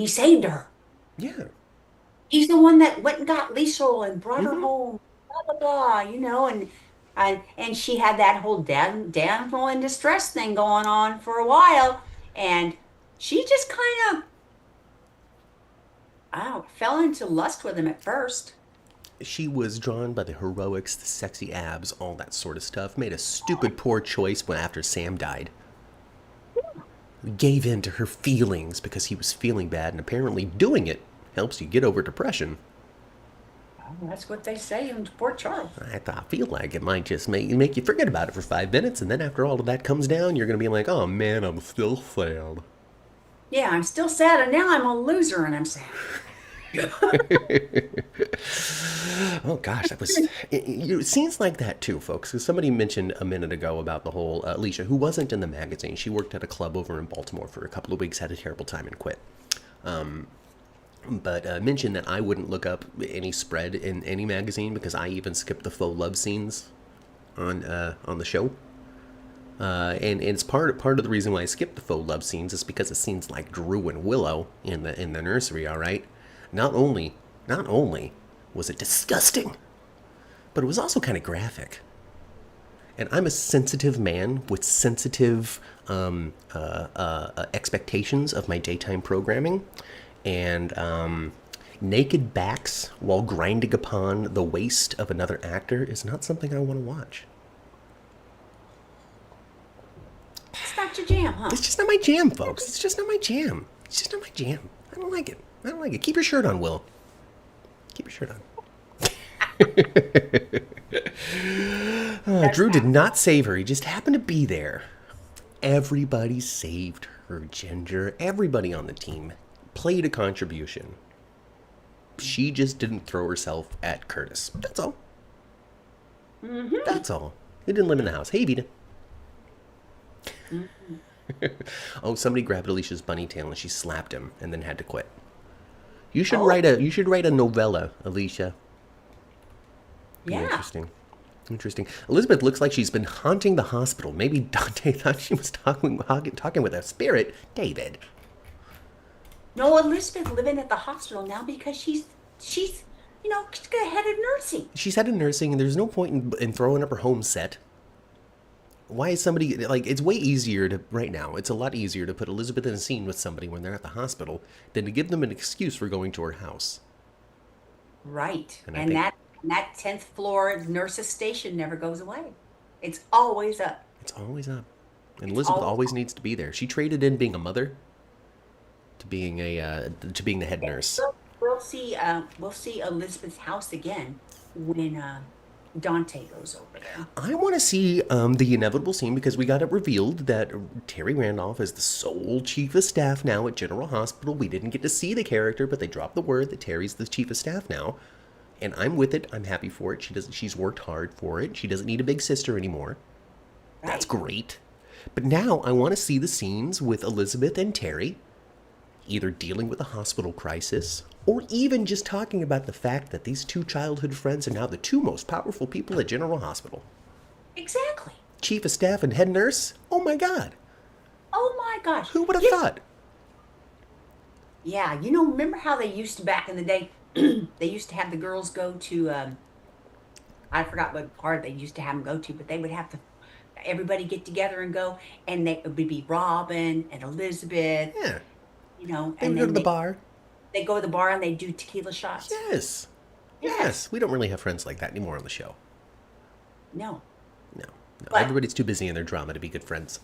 B: saved her.
A: Yeah.
B: He's the one that went and got Liesel and brought her
A: Mm-hmm.
B: home, blah blah blah, you know, and she had that whole damsel in distress thing going on for a while, and she just kind of, I don't know, fell into lust with him at first.
A: She was drawn by the heroics, the sexy abs, all that sort of stuff. Made a stupid poor choice when after Sam died. Gave in to her feelings because he was feeling bad, and apparently doing it helps you get over depression.
B: Well, that's what they say in Port Charles.
A: I feel like it might just make you forget about it for 5 minutes, and then after all of that comes down, you're going to be like, oh man, I'm still sad.
B: Yeah, I'm still sad, and now I'm a loser, and I'm sad.
A: Oh gosh, that was scenes like that too, folks. Because somebody mentioned a minute ago about the whole Alicia, who wasn't in the magazine. She worked at a club over in Baltimore for a couple of weeks, had a terrible time, and quit. But mentioned that I wouldn't look up any spread in any magazine because I even skipped the faux love scenes on the show. And it's part of the reason why I skipped the faux love scenes is because of scenes like Drew and Willow in the nursery. All right, not only was it disgusting, but it was also kind of graphic. And I'm a sensitive man with sensitive expectations of my daytime programming, and naked backs while grinding upon the waist of another actor is not something I want to watch.
B: It's not your jam, huh?
A: It's just not my jam, folks. It's just not my jam. It's just not my jam. I don't like it. I don't like it. Keep your shirt on, Will. Keep your shirt on. Drew did not save her. He just happened to be there. Everybody saved her, Ginger. Everybody on the team played a contribution. She just didn't throw herself at Curtis. That's all.
B: Mm-hmm.
A: That's all. They didn't live in the house. Hey, Vita.
B: Mm-hmm.
A: Oh, somebody grabbed Alicia's bunny tail and she slapped him and then had to quit. You should
B: Oh.
A: write a novella, Alicia.
B: Yeah.
A: Interesting. Elizabeth looks like she's been haunting the hospital. Maybe Dante thought she was talking with a spirit. David.
B: No, Elizabeth living at the hospital now because she's you know, she's headed nursing.
A: She's headed nursing, and there's no point in throwing up her home set. Why is somebody, like, it's way easier to, right now, it's a lot easier to put Elizabeth in a scene with somebody when they're at the hospital than to give them an excuse for going to her house.
B: Right.
A: And
B: And that 10th floor nurse's station never goes away. It's always up.
A: It's always up. And Elizabeth always needs to be there. She traded in being a mother to being the head nurse.
B: We'll see Elizabeth's house again when Dante goes over there.
A: I want to see the inevitable scene because we got it revealed that Terry Randolph is the sole chief of staff now at General Hospital. We didn't get to see the character, but they dropped the word that Terry's the chief of staff now. And I'm with it. I'm happy for it. She's worked hard for it. She doesn't need a big sister anymore.
B: Right.
A: That's great. But now I want to see the scenes with Elizabeth and Terry, either dealing with a hospital crisis or even just talking about the fact that these two childhood friends are now the two most powerful people at General Hospital.
B: Exactly.
A: Chief of staff and head nurse? Oh my God.
B: Oh my gosh.
A: Who would have thought?
B: Yeah, you know, remember how they used to back in the day, they used to have the girls go to, I forgot what part they used to have them go to, but they would have to, everybody get together and go, and it would be Robin and Elizabeth,
A: Yeah.
B: you know.
A: They
B: and
A: would go
B: then
A: to the bar.
B: they go to the bar and they do tequila shots.
A: Yes.
B: Yes.
A: Yes. We don't really have friends like that anymore on the show.
B: No.
A: No.
B: But
A: Everybody's too busy in their drama to be good friends.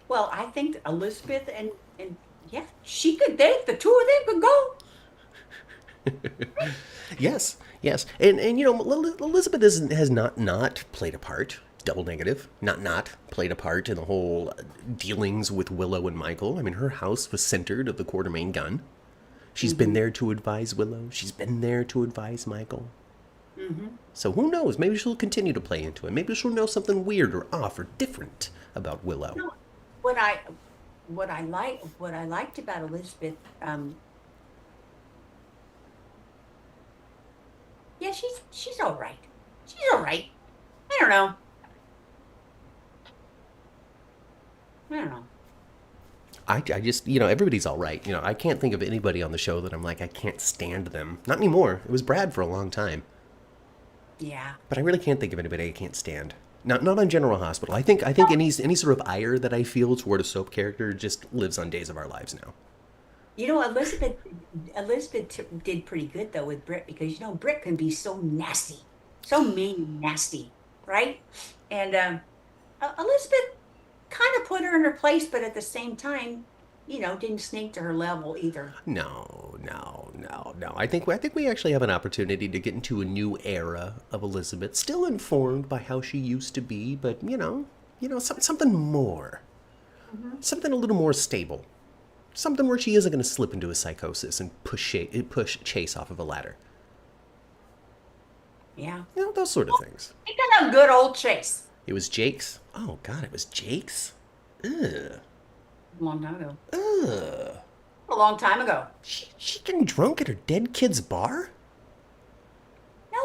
B: well, I think Elizabeth and yeah, she could. The two of them could go.
A: Yes, yes, and you know, Elizabeth has not played a part. Double negative, not played a part in the whole dealings with Willow and Michael. I mean, her house was centered of the Quartermain gun. She's been there to advise Willow. She's been there to advise Michael. So who knows? Maybe she'll continue to play into it. Maybe she'll know something weird or off or different about Willow.
B: No, what I what I liked about Elizabeth, yeah, she's all right. She's all right. I don't know. I don't know.
A: I just, you know, everybody's all right. You know, I can't think of anybody on the show that I'm like, I can't stand them. Not anymore. It was Brad for a long time.
B: Yeah.
A: But I really can't think of anybody I can't stand. Not on General Hospital. I think any sort of ire that I feel toward a soap character just lives on Days of Our Lives now.
B: You know, Elizabeth did pretty good though with Britt because you know Britt can be so nasty, so mean and nasty, right? And Elizabeth kind of put her in her place, but at the same time, you know, didn't sneak to her level either.
A: No. I think we actually have an opportunity to get into a new era of Elizabeth, still informed by how she used to be, but something more, something a little more stable, something where she isn't going to slip into a psychosis and push Chase off of a ladder.
B: Yeah.
A: You know, those sort of things.
B: He got a good old Chase.
A: It was Jake's. Oh God, it was Jake's. Ugh.
B: A long time ago.
A: Ugh.
B: A long time ago.
A: She getting drunk at her dead kid's bar?
B: No,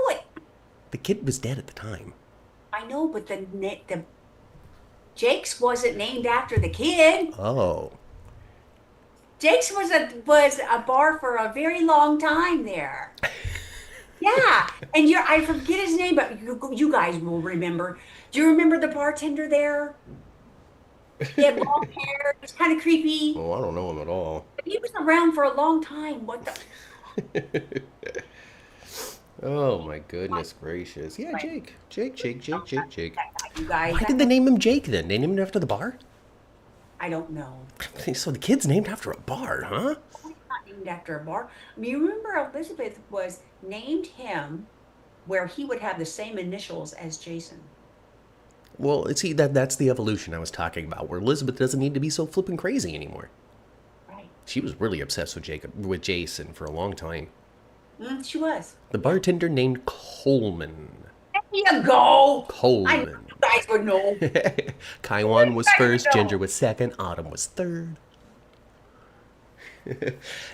A: The kid was dead at the time.
B: I know, but the Jake's wasn't named after the kid.
A: Oh.
B: Jake's was a bar for a very long time there. Yeah, and I forget his name, but you guys will remember. Do you remember the bartender there? He had long hair. It was kind of creepy.
A: Oh, I don't know him at all.
B: But he was around for a long time. What the?
A: Oh my goodness gracious. Yeah, Jake. Jake.
B: You guys,
A: Why did they name him Jake then? They named him after the bar?
B: I don't know.
A: So the kid's named after a bar, huh?
B: He's not named after a bar. I mean, you remember Elizabeth was named him where he would have the same initials as Jason.
A: Well, see, that's the evolution I was talking about, where Elizabeth doesn't need to be so flippin' crazy anymore.
B: Right.
A: She was really obsessed with Jason for a long time.
B: She was.
A: The bartender named Coleman.
B: There you go.
A: Coleman.
B: I know you guys would know.
A: Kaiwan was first, Ginger was second, Autumn was third.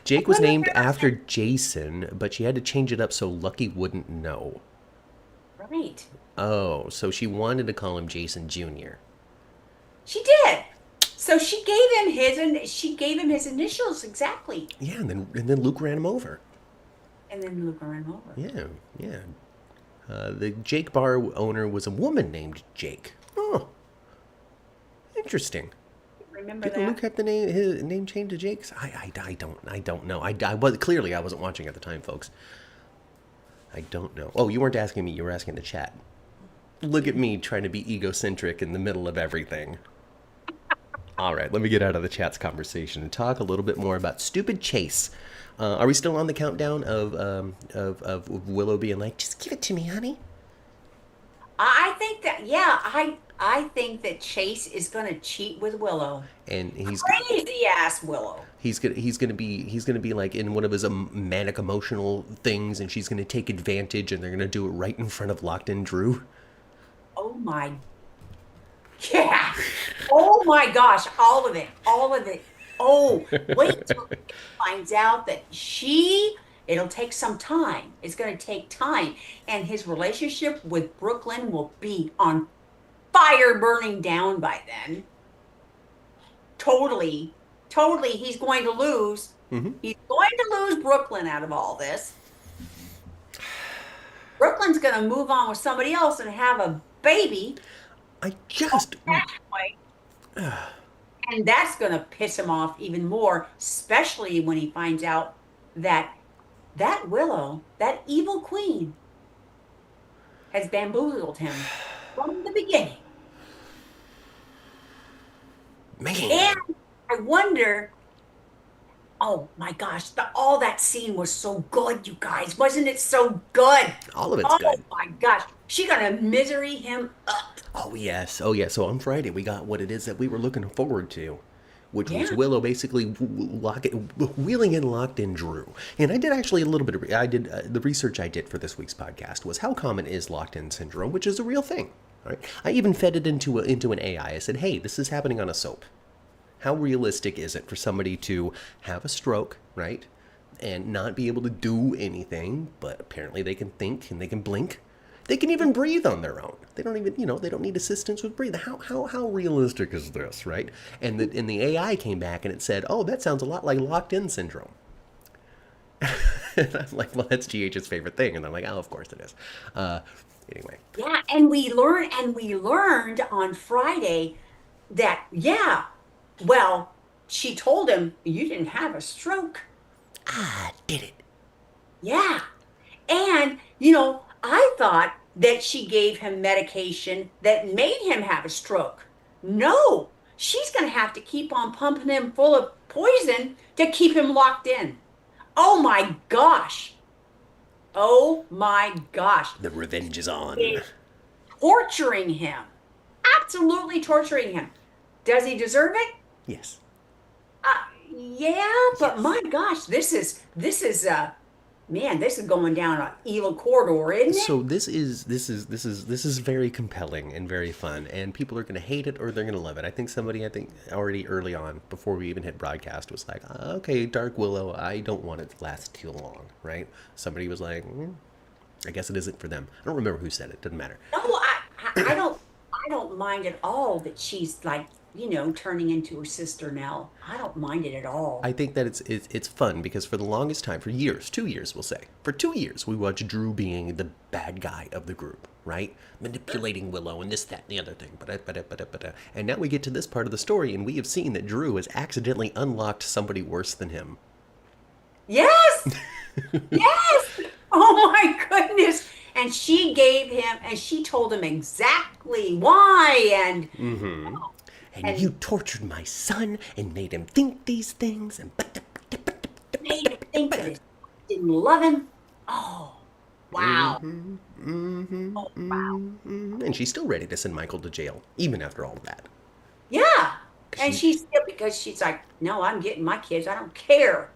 A: Jake was named after Jason, but she had to change it up so Lucky wouldn't know.
B: Right.
A: Oh, so she wanted to call him Jason Jr.
B: She did. So she gave him his initials exactly.
A: Yeah, and then Luke ran him over.
B: And then Luke ran him over.
A: Yeah. The Jake bar owner was a woman named Jake. Oh, interesting.
B: Remember
A: Did
B: that?
A: Luke have his name changed to Jake's? I don't know. I wasn't watching at the time, folks. I don't know. Oh, you weren't asking me. You were asking the chat. Look at me trying to be egocentric in the middle of everything. All right, let me get out of the chat's conversation and talk a little bit more about stupid Chase. Are we still on the countdown of Willow being like, just give it to me, honey?
B: I think that I think that Chase is gonna cheat with Willow.
A: And he's
B: Crazy ass Willow.
A: he's gonna be like in one of his manic emotional things, and she's gonna take advantage, and they're gonna do it right in front of Locked In Drew.
B: Oh my. Yeah. Oh my gosh, all of it. Oh, wait till he finds out that it'll take some time. It's going to take time. And his relationship with Brooklyn will be on fire, burning down by then. Totally, he's going to lose.
A: Mm-hmm.
B: He's going to lose Brooklyn out of all this. Brooklyn's going to move on with somebody else and have a baby.
A: I just...
B: And that's going to piss him off even more, especially when he finds out that Willow, that evil queen, has bamboozled him from the beginning.
A: Man,
B: And I wonder, oh my gosh, all that scene was so good, you guys. Wasn't it so good?
A: all of it's
B: Oh
A: good.
B: my gosh. She gonna misery him up.
A: Oh, yes. Oh, yeah. So on Friday, we got what it is that we were looking forward to, which was
B: Yeah.
A: Willow basically wheeling in locked in Drew. And I did actually a little bit of, I did, the research I did for this week's podcast was how common is locked in syndrome, which is a real thing. Right? I even fed it into an AI. I said, hey, this is happening on a soap. How realistic is it for somebody to have a stroke, right? And not be able to do anything, but apparently they can think and they can blink. They can even breathe on their own. They don't even, they don't need assistance with breathing. How realistic is this, right? And the AI came back and it said, oh, that sounds a lot like locked in syndrome. And I'm like, well, that's GH's favorite thing. And I'm like, oh, of course it is. Anyway.
B: Yeah, and we learned on Friday that, yeah, well, she told him you didn't have a stroke.
A: I did it.
B: Yeah. And, I thought that she gave him medication that made him have a stroke. No, she's going to have to keep on pumping him full of poison to keep him locked in. Oh my gosh. Oh my gosh.
A: The revenge is on.
B: Is torturing him. Absolutely torturing him. Does he deserve it?
A: Yes.
B: Uh, yeah, but
A: Yes.
B: my gosh, man, this is going down an evil corridor, isn't it?
A: So this is very compelling and very fun, and people are going to hate it or they're going to love it. I think somebody, already early on, before we even hit broadcast, was like, okay, Dark Willow, I don't want it to last too long, right? Somebody was like, I guess it isn't for them. I don't remember who said it. Doesn't matter.
B: No, I don't mind at all that she's like, turning into her sister now. I don't mind it at all.
A: I think that it's fun because for the longest time, for years, 2 years, we'll say, for 2 years, we watched Drew being the bad guy of the group, right? Manipulating Willow and this, that, and the other thing. And now we get to this part of the story, and we have seen that Drew has accidentally unlocked somebody worse than him.
B: Yes! Yes! Oh my goodness. And she told him exactly why
A: And you tortured my son and made him think these things and
B: made him think that his didn't love him. Oh, wow. Oh, wow.
A: and she's still ready to send Michael to jail, even after all of that.
B: Yeah. And
A: She,
B: she's still, because she's like, no, I'm getting my kids. I don't care.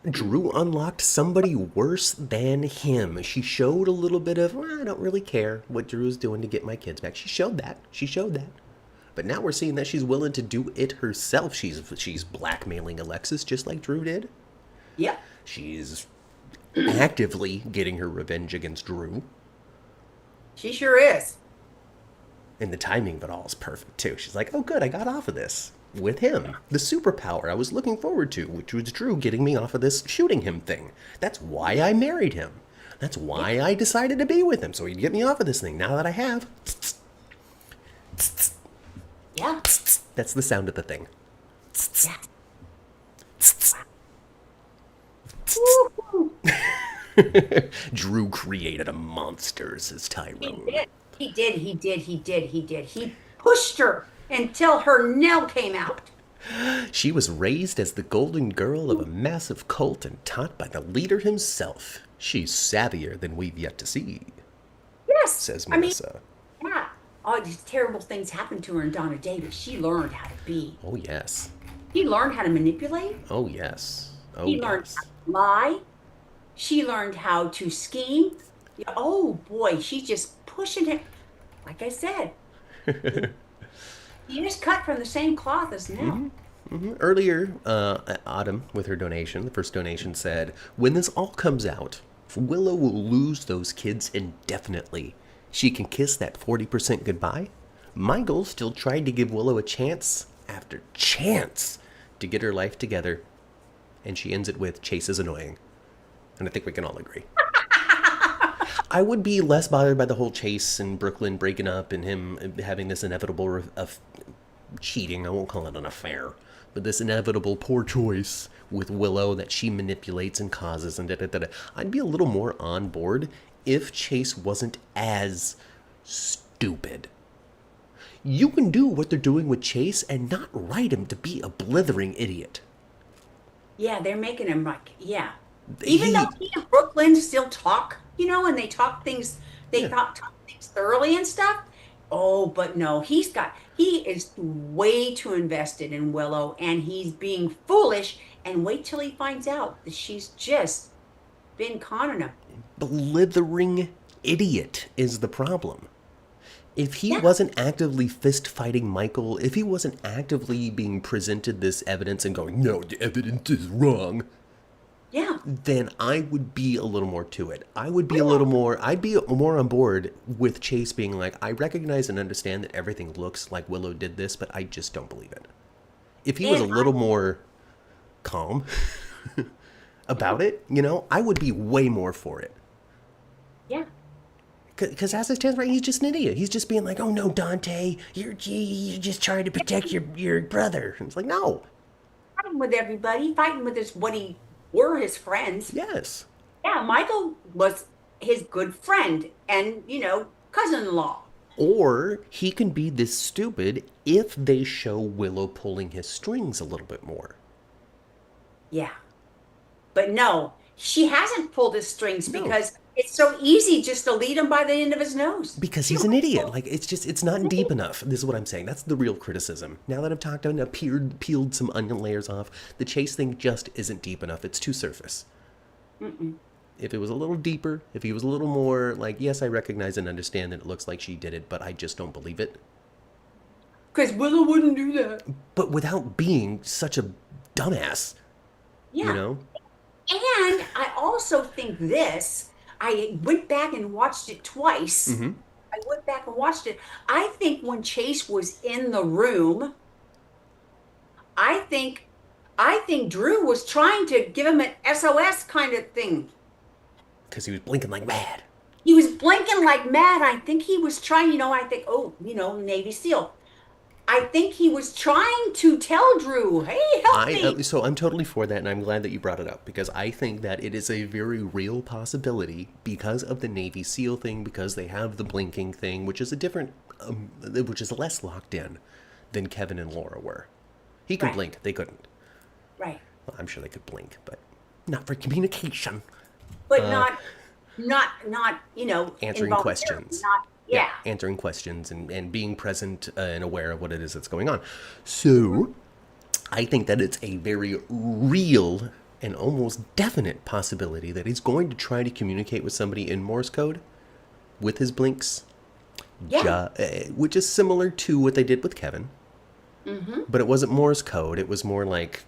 A: Drew unlocked somebody worse than him. She showed a little bit of, well, I don't really care what Drew's doing to get my kids back. She showed that. She showed that. But now we're seeing that she's willing to do it herself. She's blackmailing Alexis just like Drew did.
B: Yeah.
A: She's actively getting her revenge against Drew.
B: She sure is.
A: And the timing of it all is perfect, too. She's like, oh, good, I got off of this with him. The superpower I was looking forward to, which was Drew getting me off of this shooting him thing. That's why I married him. That's why I decided to be with him, so he'd get me off of this thing. Now that I have.
B: Yeah.
A: That's the sound of the thing.
B: Yeah.
A: Drew created a monster, says
B: He
A: Tyrone.
B: did. He pushed her until her nail came out.
A: She was raised as the golden girl of a massive cult and taught by the leader himself. She's savvier than we've yet to see,
B: Yes.
A: says
B: I mean,
A: Melissa.
B: yeah. All these terrible things happened to her in Donna Day, but she learned how to be.
A: Oh, yes.
B: She learned how to manipulate.
A: Oh, yes. Oh,
B: She learned
A: yes.
B: how to lie. She learned how to scheme. Yeah, oh boy, she's just pushing it. Like I said, he is cut from the same cloth as Nell.
A: Earlier, Autumn, with her donation, the first donation said, when this all comes out, Willow will lose those kids indefinitely. She can kiss that 40% goodbye. Michael still tried to give Willow a chance after chance to get her life together. And she ends it with, Chase is annoying. And I think we can all agree. I would be less bothered by the whole Chase and Brooklyn breaking up and him having this inevitable cheating. I won't call it an affair. But this inevitable poor choice with Willow that she manipulates and causes and da-da-da-da. I'd be a little more on board if Chase wasn't as stupid. You can do what they're doing with Chase and not write him to be a blithering idiot.
B: Yeah, they're making him like, yeah. Even though
A: He,
B: he and Brooklyn still talk, and they talk things, they
A: yeah.
B: talk things thoroughly and stuff. Oh, but no, he is way too invested in Willow, and he's being foolish. And wait till he finds out that she's just been conning him.
A: Blithering idiot is the problem. If he
B: Yeah,
A: wasn't actively fist fighting Michael, if he wasn't actively being presented this evidence and going, no, the evidence is wrong,
B: yeah.
A: then I would be a little more to it. I'd be more on board with Chase being like, I recognize and understand that everything looks like Willow did this, but I just don't believe it. If he was a
B: And
A: little more calm about it, I would be way more for it.
B: yeah.
A: Because as it stands right, he's just an idiot. He's just being like, oh no, Dante, you're just trying to protect your brother. And it's like, no.
B: Fighting with everybody, fighting with his friends.
A: Yes.
B: Yeah, Michael was his good friend and, cousin-in-law.
A: Or he can be this stupid if they show Willow pulling his strings a little bit more.
B: Yeah. But no, she hasn't pulled his strings
A: No.
B: because it's so easy just to lead him by the end of his nose.
A: Because he's an idiot. Like, it's not deep enough. This is what I'm saying. That's the real criticism. Now that I've talked and peeled some onion layers off, the Chase thing just isn't deep enough. It's too surface.
B: Mm-mm.
A: If it was a little deeper, if he was a little more like, yes, I recognize and understand that it looks like she did it, but I just don't believe it.
B: Because Willow wouldn't do that.
A: But without being such a dumbass,
B: Yeah. And I also think I went back and watched it twice.
A: Mm-hmm.
B: I went back and watched it. I think when Chase was in the room, I think Drew was trying to give him an SOS kind of thing.
A: Because he was blinking like mad.
B: He was blinking like mad. I think he was trying, I think, Navy SEAL. I think he was trying to tell Drew, hey, help me.
A: So I'm totally for that, and I'm glad that you brought it up, because I think that it is a very real possibility because of the Navy SEAL thing, because they have the blinking thing, which is which is less locked in than Kevin and Laura were. He could
B: Right.
A: blink, they couldn't.
B: Right.
A: Well, I'm sure they could blink, but not for communication.
B: But not,
A: Answering
B: involuntarily,
A: questions.
B: Not, yeah.
A: Answering questions and being present and aware of what it is that's going on. So, I think that it's a very real and almost definite possibility that he's going to try to communicate with somebody in Morse code with his blinks,
B: Yeah.
A: which is similar to what they did with Kevin.
B: Mm-hmm.
A: But it wasn't Morse code. It was more like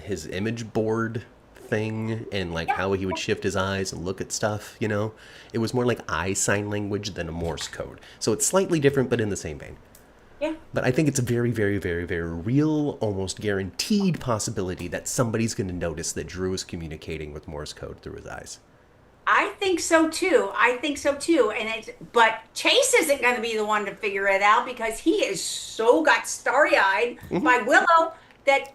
A: his image board thing and like how he would shift his eyes and look at stuff, It was more like eye sign language than a Morse code. So it's slightly different, but in the same vein.
B: Yeah.
A: But I think it's a very, very, very, very real, almost guaranteed possibility that somebody's going to notice that Drew is communicating with Morse code through his eyes.
B: I think so too. But Chase isn't going to be the one to figure it out because he is so got starry-eyed by Willow that,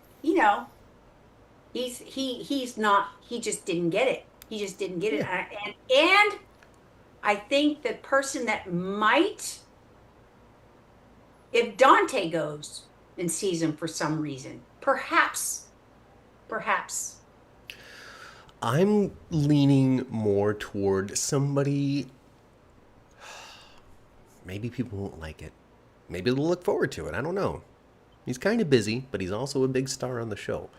B: he's not, he just didn't get it. He just didn't get it. And I think the person that might, if Dante goes and sees him for some reason, perhaps.
A: I'm leaning more toward somebody. Maybe people won't like it. Maybe they'll look forward to it. I don't know. He's kind of busy, but he's also a big star on the show.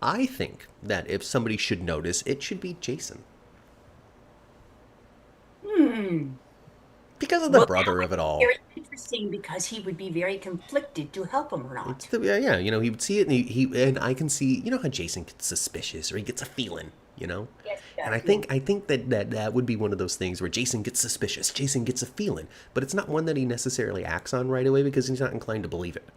A: I think that if somebody should notice, it should be Jason. Because of the brother of it all.
B: Very interesting because he would be very conflicted to help him or not.
A: He would see it, and I can see, how Jason gets suspicious, or he gets a feeling,
B: Yes,
A: And I think that would be one of those things where Jason gets suspicious, Jason gets a feeling, but it's not one that he necessarily acts on right away because he's not inclined to believe it.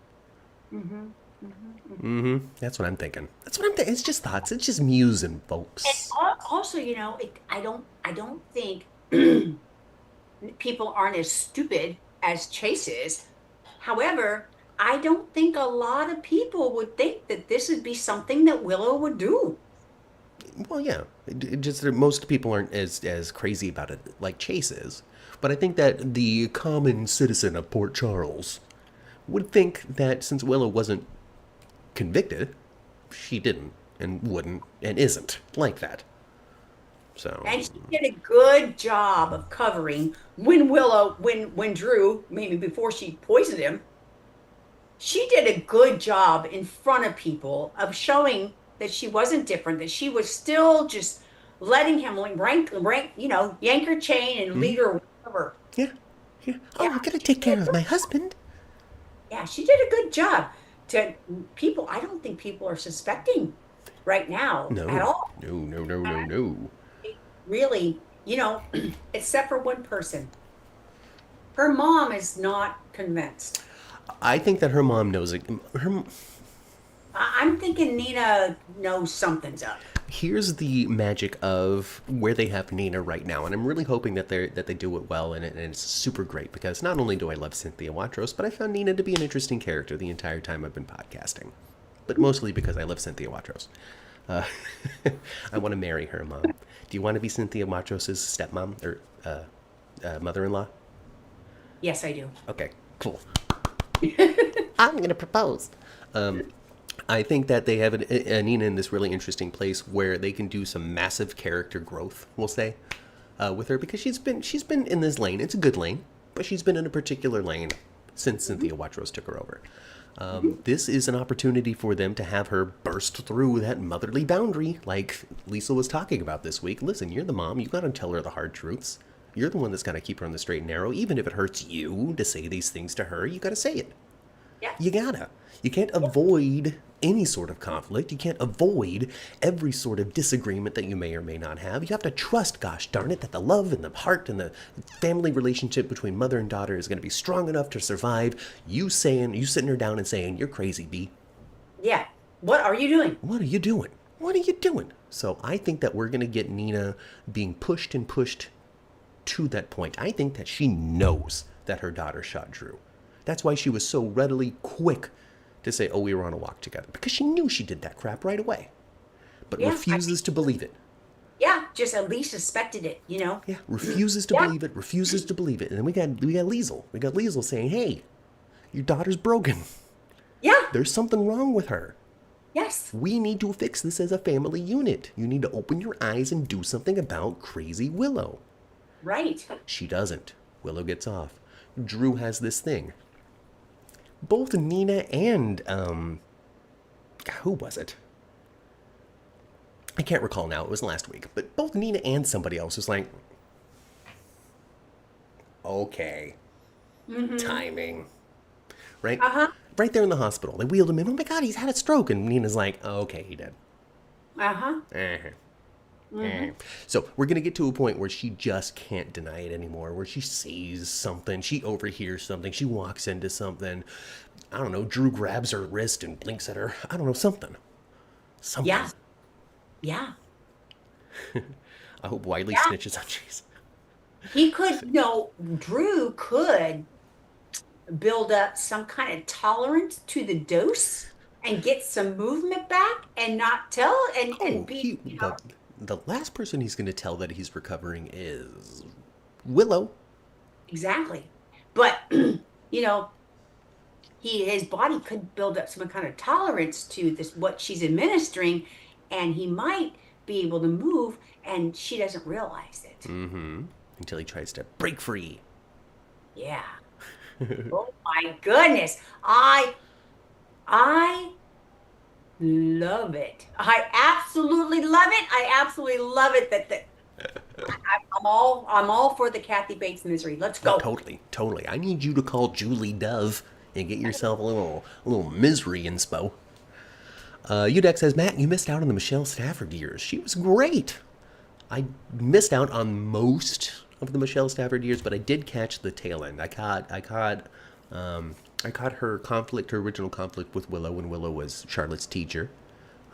A: That's what I'm thinking. It's just thoughts. It's just musing, folks.
B: And also, I don't think people aren't as stupid as Chase is. However, I don't think a lot of people would think that this would be something that Willow would do.
A: Well, yeah. Just that most people aren't as crazy about it like Chase is. But I think that the common citizen of Port Charles would think that since Willow wasn't convicted, she didn't and wouldn't and isn't like that. So,
B: And she did a good job of covering when Drew, maybe before she poisoned him, she did a good job in front of people of showing that she wasn't different, that she was still just letting him like yank her chain and lead her wherever.
A: yeah. Yeah. Oh,
B: Yeah,
A: I gotta take care of my husband.
B: yeah, she did a good job. To people, I don't think people are suspecting right now at
A: No.
B: all.
A: No, no, no, no, no.
B: Really, except for one person. Her mom is not convinced.
A: I think that her mom knows it.
B: I'm thinking Nina knows something's up.
A: Here's the magic of where they have Nina right now, and I'm really hoping that they do it well, and it's super great because not only do I love Cynthia Watros, but I found Nina to be an interesting character the entire time I've been podcasting, but mostly because I love Cynthia Watros. Uh, I want to marry her mom. Do you want to be Cynthia Watros' stepmom or mother-in-law?
B: Yes, I do.
A: Okay, cool. I'm gonna propose. I think that they have Nina in this really interesting place where they can do some massive character growth. We'll say with her because she's been in this lane. It's a good lane, but she's been in a particular lane since Cynthia Watros took her over. This is an opportunity for them to have her burst through that motherly boundary, like Lisa was talking about this week. Listen, you're the mom. You got to tell her the hard truths. You're the one that's got to keep her on the straight and narrow. Even if it hurts you to say these things to her, you got to say it.
B: Yeah.
A: You gotta. You can't avoid any sort of conflict. You can't avoid every sort of disagreement that you may or may not have. You have to trust, gosh darn it, that the love and the heart and the family relationship between mother and daughter is going to be strong enough to survive you sitting her down and saying, "You're crazy, B.
B: Yeah. What are you doing?
A: What are you doing? What are you doing?" So I think that we're going to get Nina being pushed and pushed to that point. I think that she knows that her daughter shot Drew. That's why she was so readily quick to say, "Oh, we were on a walk together," because she knew she did that crap right away, but
B: Yeah,
A: refuses to believe it.
B: Yeah, just at least suspected it,
A: Yeah, refuses to believe it, refuses to believe it. And then we got Liesel. We got Liesel saying, "Hey, your daughter's broken.
B: Yeah.
A: There's something wrong with her.
B: Yes.
A: We need to fix this as a family unit. You need to open your eyes and do something about crazy Willow."
B: Right.
A: She doesn't. Willow gets off. Drew has this thing. Both Nina and, who was it? I can't recall now. It was last week. But both Nina and somebody else was like, okay. Timing. Right?
B: Uh-huh.
A: Right there in the hospital. They wheeled him in. "Oh my God, he's had a stroke." And Nina's like, "Oh, okay, he did."
B: Uh-huh.
A: So we're going to get to a point where she just can't deny it anymore, where she sees something, she overhears something, she walks into something. I don't know, Drew grabs her wrist and blinks at her. I don't know, something. Something.
B: Yeah. Yeah.
A: I hope Wiley
B: Yeah.
A: snitches on Chase.
B: Drew could build up some kind of tolerance to the dose and get some movement back and not tell and be,
A: The last person he's going to tell that he's recovering is Willow.
B: exactly. But, his body could build up some kind of tolerance to this, what she's administering, and he might be able to move, and she doesn't realize it.
A: Until he tries to break free.
B: Yeah. Oh my goodness. I love it. I absolutely love it. I absolutely love it I'm all for the Kathy Bates misery. Let's go.
A: Totally. I need you to call Julie Dove and get yourself a little misery inspo. Udex says, "Matt, you missed out on the Michelle Stafford years. She was great." I missed out on most of the Michelle Stafford years, but I did catch the tail end. I caught her original conflict with Willow when Willow was Charlotte's teacher.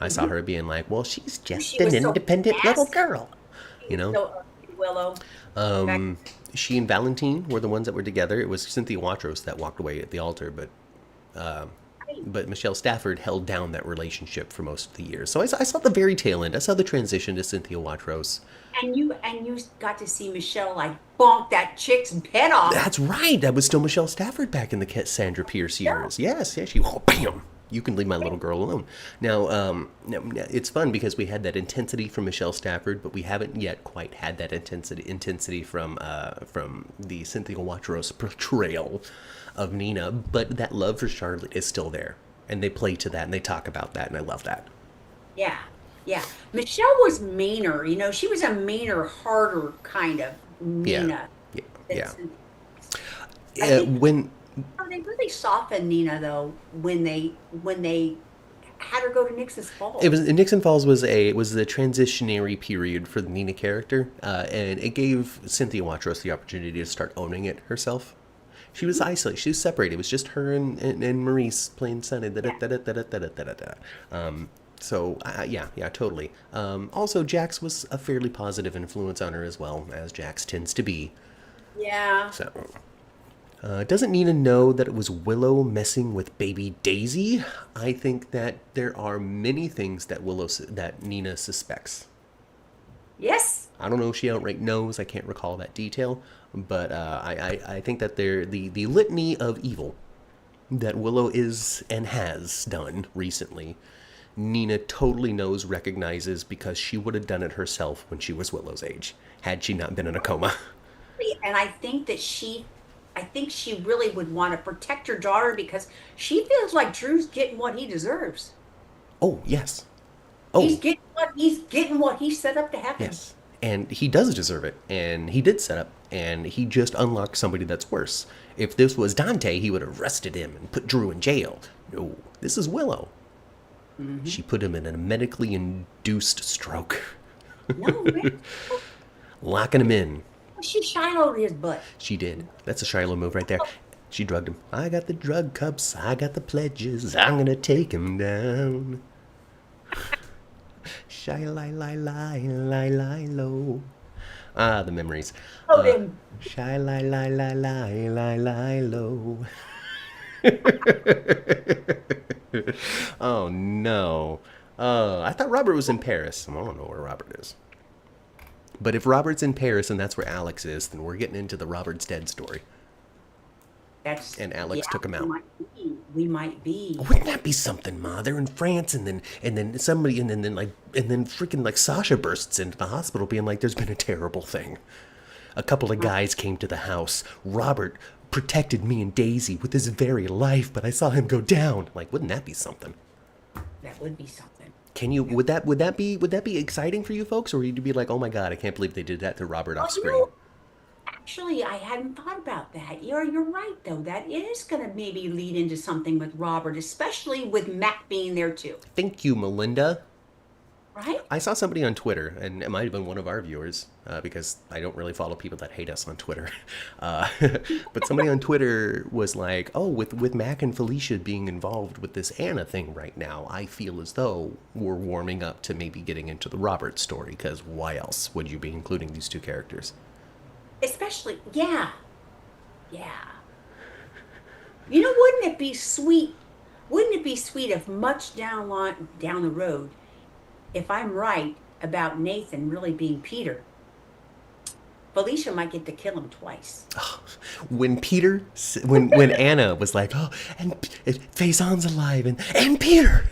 A: I saw her being like, "Well, she's just
B: She was
A: an
B: so
A: independent little
B: nasty.
A: girl,"
B: So, Willow.
A: She and Valentine were the ones that were together. It was Cynthia Watros that walked away at the altar, but
B: I
A: but Michelle Stafford held down that relationship for most of the year. So I saw the very tail end. I saw the transition to Cynthia Watros.
B: And you got to see Michelle like bonk that chick's head off.
A: That's right. That was still Michelle Stafford back in the Sandra Pierce years. Yes, she bam. You can leave my little girl alone. Now, it's fun because we had that intensity from Michelle Stafford, but we haven't yet quite had that intensity from the Cynthia Watros portrayal of Nina. But that love for Charlotte is still there, and they play to that and they talk about that, and I love that.
B: Yeah, yeah. Michelle was meaner. She was a meaner, harder kind of
A: Yeah,
B: Nina.
A: yeah,
B: than
A: yeah.
B: Cynthia. I think
A: When
B: they really softened Nina though when they had her go to Nix's Falls.
A: it was Nixon Falls was the transitionary period for the Nina character, and it gave Cynthia Watros the opportunity to start owning it herself. She was isolated. She was separated. It was just her and Maurice playing Sunny. So yeah, totally. Also, Jax was a fairly positive influence on her as well, as Jax tends to be.
B: Yeah.
A: So, doesn't Nina know that it was Willow messing with baby Daisy? I think that there are many things that Nina suspects.
B: Yes.
A: I don't know if she outright knows. I can't recall that detail, but I think that the litany of evil that Willow is and has done recently, Nina totally knows, recognizes, because she would have done it herself when she was Willow's age, had she not been in a coma.
B: And I think she really would want to protect her daughter because she feels like Drew's getting what he deserves.
A: Oh yes.
B: He's
A: Oh
B: getting what he set up to happen.
A: yes. And he does deserve it, and he did set up, and he just unlocked somebody that's worse. If this was Dante, he would have arrested him and put Drew in jail. No, this is Willow.
B: Mm-hmm.
A: She put him in a medically induced stroke,
B: No, man.
A: locking him in.
B: She Shiloh'd his butt.
A: She did. That's a Shiloh move right there. She drugged him. I got the drug cups. I got the pledges. I'm gonna take him down. Shy-lie-lie-lie-lie-lie-lo. Ah, the memories.
B: Oh, them.
A: Shy-lie-lie-lie-lie-lie-lo. Oh, no. I thought Robert was in Paris. I don't know where Robert is. But if Robert's in Paris and that's where Alex is, then we're getting into the Robert's dead story. And Alex took him out.
B: We might be.
A: Wouldn't that be something, Ma? They're in France, and then freaking Sasha bursts into the hospital, being like, "There's been a terrible thing. A couple of guys came to the house. Robert protected me and Daisy with his very life, but I saw him go down." Like, wouldn't that be something?
B: That would be something.
A: Can you? Would that be exciting for you folks, or would you be like, "Oh my God, I can't believe they did that to Robert off screen"?
B: Actually, I hadn't thought about that. You're right, though. That is going to maybe lead into something with Robert, especially with Matt being there too.
A: Thank you, Melinda.
B: Right?
A: I saw somebody on Twitter, and it might have been one of our viewers, because I don't really follow people that hate us on Twitter. But somebody on Twitter was like, "Oh, with Mac and Felicia being involved with this Anna thing right now, I feel as though we're warming up to maybe getting into the Robert story, because why else would you be including these two characters?"
B: Especially, yeah. Wouldn't it be sweet? Wouldn't it be sweet if much down the road, if I'm right about Nathan really being Peter, Felicia might get to kill him twice.
A: When Anna was like, "Oh, and Faison's alive, and Peter,"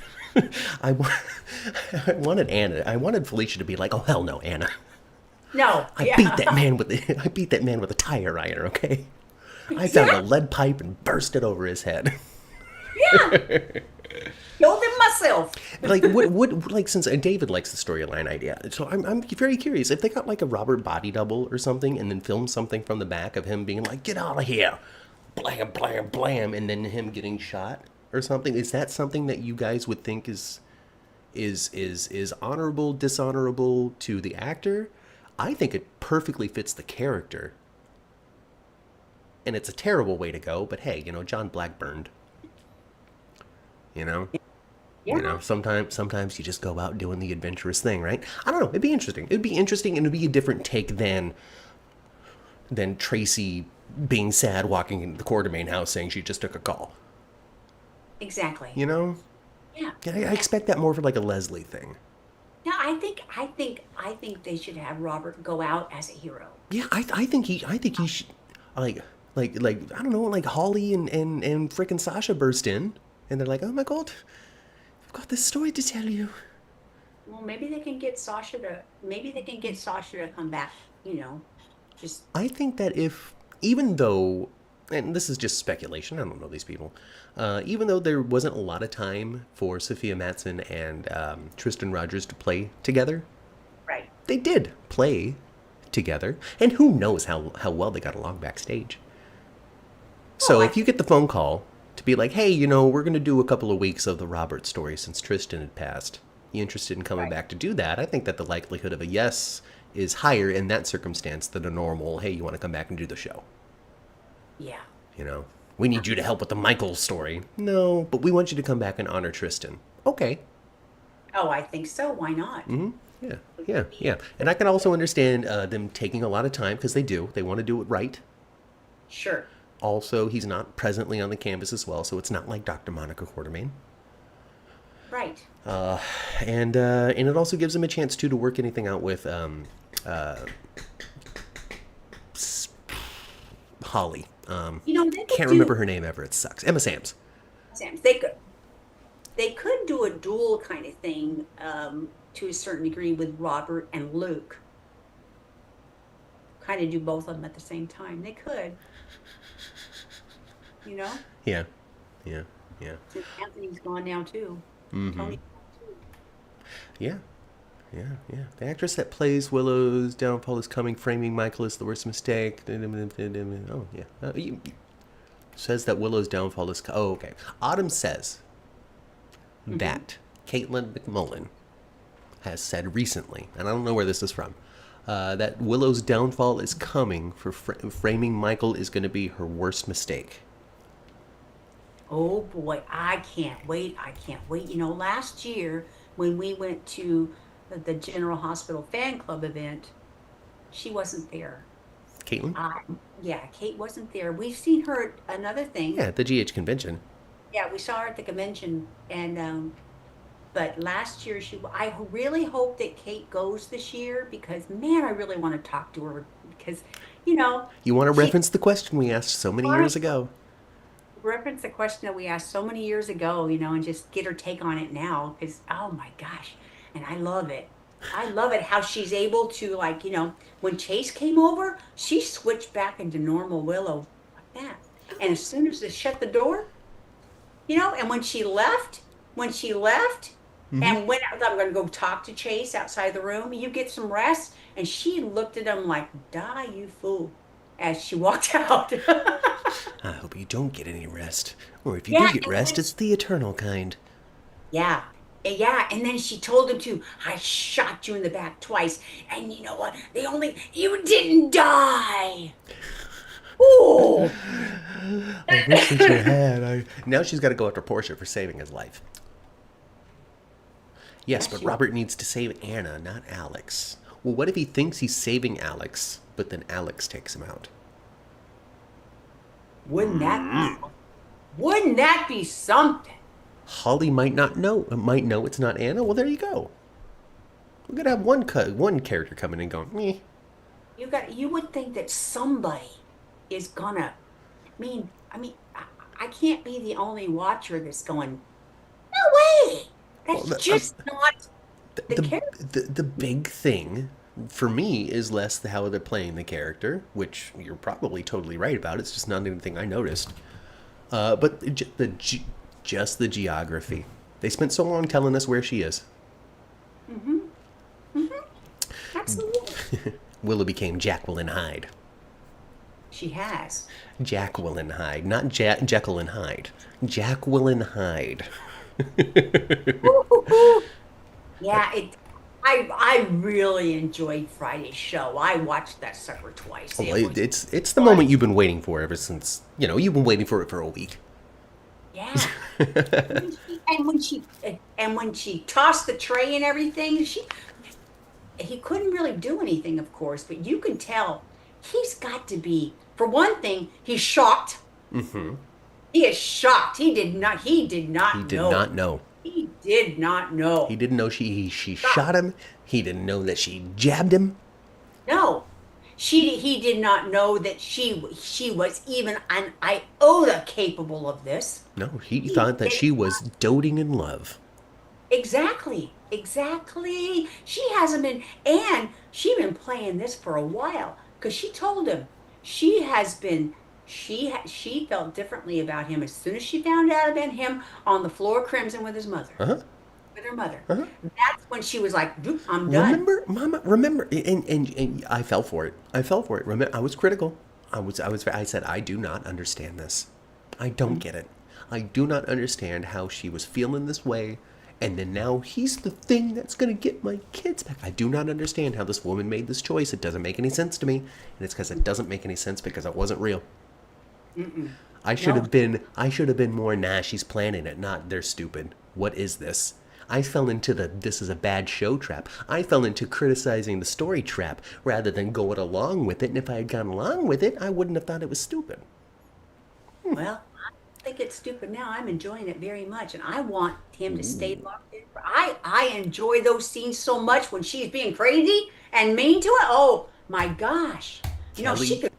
A: I wanted Felicia to be like, "Oh hell no, Anna.
B: No,
A: I beat that man with a tire iron, okay? I found a lead pipe and burst it over his head."
B: Yeah. Killed him myself.
A: Since David likes the storyline idea, so I'm very curious if they got like a Robert body double or something, and then film something from the back of him being like, "Get out of here," blam, blam, blam, and then him getting shot or something. Is that something that you guys would think is honorable, dishonorable to the actor? I think it perfectly fits the character. And it's a terrible way to go, but hey, John Blackburned.
B: Yeah.
A: Sometimes you just go out doing the adventurous thing, right? I don't know. It'd be interesting. And it'd be a different take than Tracy being sad walking into the Quartermain house saying she just took a call.
B: exactly.
A: You know?
B: Yeah.
A: Yeah, I expect that more for like a Leslie thing.
B: No, I think they should have Robert go out as a hero.
A: Yeah, I think he should, like, I don't know, like Holly and frickin' Sasha burst in, and they're like, oh my god, I've got this story to tell you.
B: Well, maybe they can get Sasha to come back, you know, just
A: I think that if, even though, and this is just speculation, I don't know these people, even though there wasn't a lot of time for Sophia Matson and Tristan Rogers to play together,
B: right.
A: they did play together, and who knows how well they got along backstage.
B: Oh,
A: So if you get the phone call to be like, hey, you know, we're going to do a couple of weeks of the Robert story since Tristan had passed, you interested in coming
B: right.
A: back to do that? I think that the likelihood of a yes is higher in that circumstance than a normal, hey, you want to come back and do the show?
B: Yeah.
A: You know, we need you to help with the Michael story. No, but we want you to come back and honor Tristan. Okay.
B: Oh, I think so. Why not?
A: Yeah, yeah, yeah. And I can also understand them taking a lot of time because they do. They want to do it right.
B: Sure.
A: Also, he's not presently on the campus as well, so it's not like Dr. Monica Quartermain.
B: Right.
A: And it also gives him a chance too to work anything out with Holly.
B: You know, they could
A: Can't
B: do
A: remember her name ever. It sucks. Emma Samms.
B: Sam, they could do a duel kind of thing to a certain degree with Robert and Luke. Kind of do both of them at the same time. They could, you know,
A: Yeah, yeah, yeah,
B: since Anthony's gone now too. Tony.
A: yeah, yeah, yeah. The actress that plays Willow's downfall is coming. Framing Michael is the worst mistake. Oh yeah. Says that Willow's downfall is. Oh okay. Autumn says that Caitlin McMullen has said recently, and I don't know where this is from, that Willow's downfall is coming for framing Michael is going to be her worst mistake.
B: Oh boy, I can't wait. I can't wait. You know, last year when we went to the General Hospital fan club event, she wasn't there.
A: Caitlin?
B: Yeah, Kate wasn't there. We've seen her at another thing.
A: Yeah, at the GH convention.
B: Yeah, we saw her at the convention, and but last year I really hope that Kate goes this year because man, I really want to talk to her because, you know,
A: You want to
B: she
A: reference the question we asked so many years ago.
B: reference the question that we asked so many years ago, you know, and just get her take on it now because oh my gosh, and I love it. I love it how she's able to like, you know, when Chase came over, she switched back into normal Willow like that. And as soon as they shut the door, you know, and when she left and went out, I'm going to go talk to Chase outside the room, you get some rest. And she looked at him like, die, you fool, as she walked out.
A: I hope you don't get any rest. Or if you
B: Yeah,
A: do get
B: and
A: rest,
B: then,
A: it's the eternal kind.
B: yeah, yeah. And then she told him to, I shot you in the back twice. And you know what? You didn't die. Ooh.
A: I wish that you had. Now she's got to go after Portia for saving his life. Yes,
B: Yes,
A: but
B: she
A: Robert needs to save Anna, not Alex. Well, what if he thinks he's saving Alex, but then Alex takes him out?
B: wouldn't that be something? Wouldn't that be something?
A: Holly might not know. Might know it's not Anna. Well, there you go. We're gonna have one character coming and going. Meh.
B: You would think that somebody is gonna. I can't be the only watcher that's going. No way.
A: Well,
B: That's just not the
A: the,
B: character.
A: the big thing for me is less how they're playing the character, which you're probably totally right about. It's just not anything I noticed. But just the geography. They spent so long telling us where she is.
B: Absolutely.
A: Willow became Jacqueline Hyde.
B: She has.
A: Jacqueline Hyde, not Jekyll and Hyde. Jacqueline Hyde.
B: Ooh, ooh, ooh. Yeah, I really enjoyed Friday's show. I watched that sucker twice.
A: Oh,
B: It was
A: it's the
B: fun.
A: moment you've been waiting for ever since, you've been waiting for it for a week.
B: Yeah. And when she tossed the tray and everything, he couldn't really do anything, of course, but you could tell he's got to be, for one thing, he's shocked. He is shocked. He did
A: He
B: not
A: did
B: know.
A: not know.
B: He did not
A: He
B: know.
A: didn't know she shot
B: Shocked.
A: him. He didn't know that she jabbed him.
B: No. He did not know that she was even an iota capable of this.
A: No, he
B: He
A: thought that
B: did
A: she was doting in love.
B: exactly. Exactly. She hasn't been and she been playing this for a while because she told him she has been she felt differently about him as soon as she found out about him on the floor crimson with his mother.
A: Uh huh.
B: With her mother.
A: Uh huh.
B: That's when she was like, "Doop, I'm done."
A: Remember, Mama. Remember, and I fell for it. I fell for it. Remember, I was critical. I said, I do not understand this. I don't get it. I do not understand how she was feeling this way, and then now he's the thing that's gonna get my kids back. I do not understand how this woman made this choice. It doesn't make any sense to me, and it's because it doesn't make any sense because it wasn't real.
B: Mm-mm.
A: I should
B: No,
A: have been. I should have been more. Nah, she's planning it. Not they're stupid. What is this? I fell into the this is a bad show trap. I fell into criticizing the story trap rather than going along with it. And if I had gone along with it, I wouldn't have thought it was stupid.
B: well, I think it's stupid now. I'm enjoying it very much, and I want him to stay
A: Ooh,
B: locked in. I enjoy those scenes so much when she's being crazy and mean to it. Oh my gosh. You know,
A: Kelly.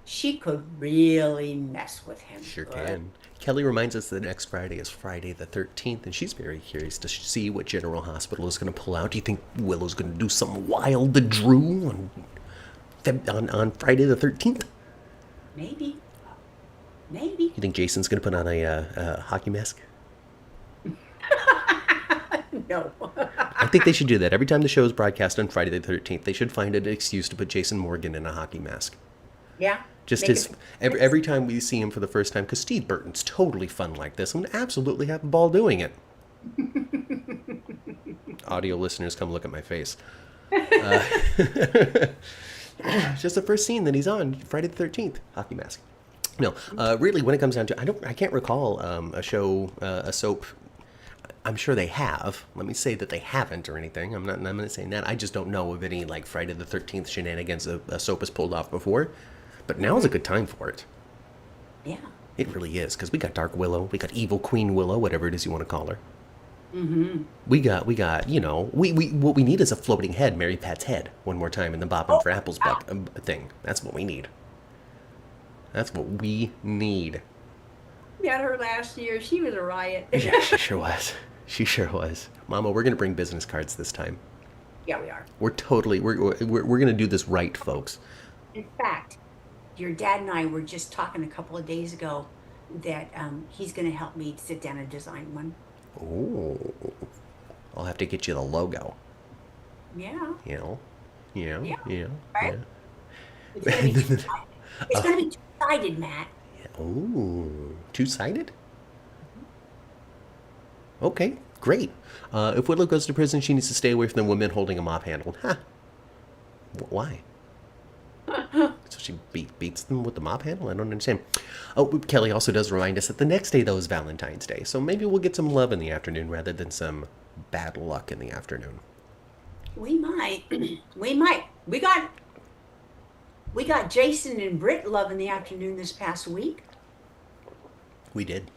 B: she could really mess with him
A: Sure
B: good.
A: can. Kelly reminds us that next Friday is Friday the 13th, and she's very curious to see what General Hospital is going to pull out. Do you think Willow's going to do some wild the Drew on Friday the 13th?
B: Maybe. Maybe.
A: You think Jason's going to put on a hockey mask?
B: No.
A: I think they should do that. Every time the show is broadcast on Friday the 13th, they should find an excuse to put Jason Morgan in a hockey mask.
B: Yeah.
A: Just
B: Make
A: his
B: it
A: every time we see him for the first time, because Steve Burton's totally fun like this and would absolutely have a ball doing it. Audio listeners, come look at my face. It's just the first scene that he's on, Friday the 13th, hockey mask. No, really, when it comes down to, I can't recall a show, a soap. I'm sure they have. Let me say that they haven't or anything. I'm not saying that. I just don't know of any like Friday the 13th shenanigans a soap has pulled off before. But now is a good time for it.
B: yeah.
A: It really is, because we got Dark Willow, we got Evil Queen Willow, whatever it is you want to call her.
B: Mm-hmm.
A: We got, we what we need is a floating head, Mary Pat's head, one more time in the Boppin'
B: Oh,
A: for Apples
B: wow.
A: thing. That's what we need. That's what we need.
B: Got her last year. She was a riot.
A: Yeah, she sure was. She sure was. Mama, we're gonna bring business cards this time.
B: Yeah, we are.
A: We're gonna do this right, folks.
B: In fact, your dad and I were just talking a couple of days ago that he's going to help me sit down and design one.
A: Oh, I'll have to get you the logo.
B: Yeah,
A: You know, yeah,
B: yeah,
A: yeah,
B: right.
A: yeah.
B: It's going to be two-sided. It's going to be two-sided, Matt.
A: Oh, two-sided? Okay, great. If Willow goes to prison, she needs to stay away from the women holding a mop handle. Huh. Why? So she beats them with the mop handle? I don't understand. Oh, Kelly also does remind us that the next day, though, is Valentine's Day. So maybe we'll get some love in the afternoon rather than some bad luck in the afternoon.
B: We might. We might. We got Jason and Britt love in the afternoon this past week.
A: We did.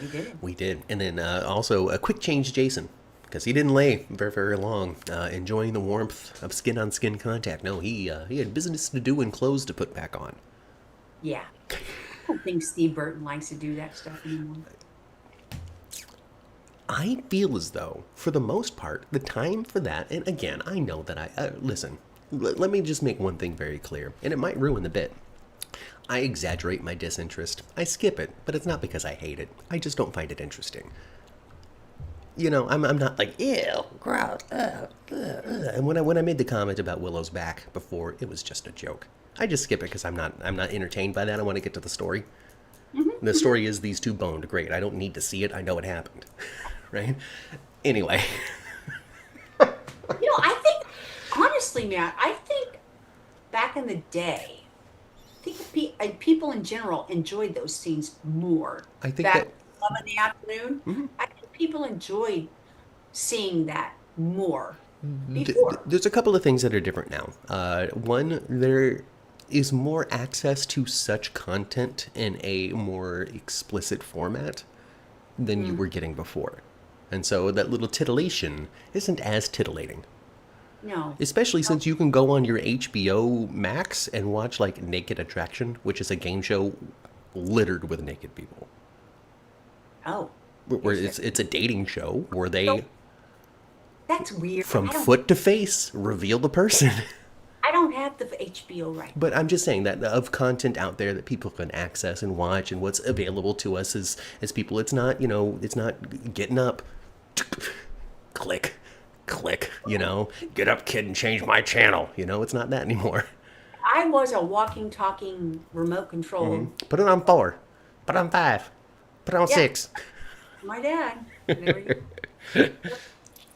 B: We did.
A: We did. And then also a quick change, Jason, because he didn't lay very, very long, enjoying the warmth of skin-on-skin contact. No, he had business to do and clothes to put back on.
B: Yeah. I don't think Steve Burton likes to do that stuff anymore.
A: I feel as though, for the most part, the time for that, and again, I know that listen, let me just make one thing very clear, and it might ruin the bit. I exaggerate my disinterest. I skip it, but it's not because I hate it. I just don't find it interesting. You know, I'm not like, ew, gross, And when I made the comment about Willow's back before, it was just a joke. I just skip it because I'm not entertained by that. I want to get to the story. The story is these two boned. Great. I don't need to see it. I know it happened. Right? Anyway.
B: You know, I think, honestly, Matt, I think back in the day, I think people in general enjoyed those scenes more.
A: I think
B: Back
A: that
B: Love in the Afternoon, I think people enjoyed seeing that more before.
A: there's a couple of things that are different now. One, is more access to such content in a more explicit format than you were getting before. And so that little titillation isn't as titillating.
B: No.
A: Especially since you can go on your HBO Max and watch like Naked Attraction, which is a game show littered with naked people.
B: Oh.
A: Where it's a dating show where they,
B: So, that's weird.
A: from foot to face, reveal the person.
B: I don't have the HBO right.
A: But I'm just saying that of content out there that people can access and watch, and what's available to us as people, it's not, it's not getting up, click, get up, kid, and change my channel. It's not that anymore.
B: I was a walking, talking remote control.
A: Put it on 4, put it on 5, put it on 6.
B: My dad. There we go.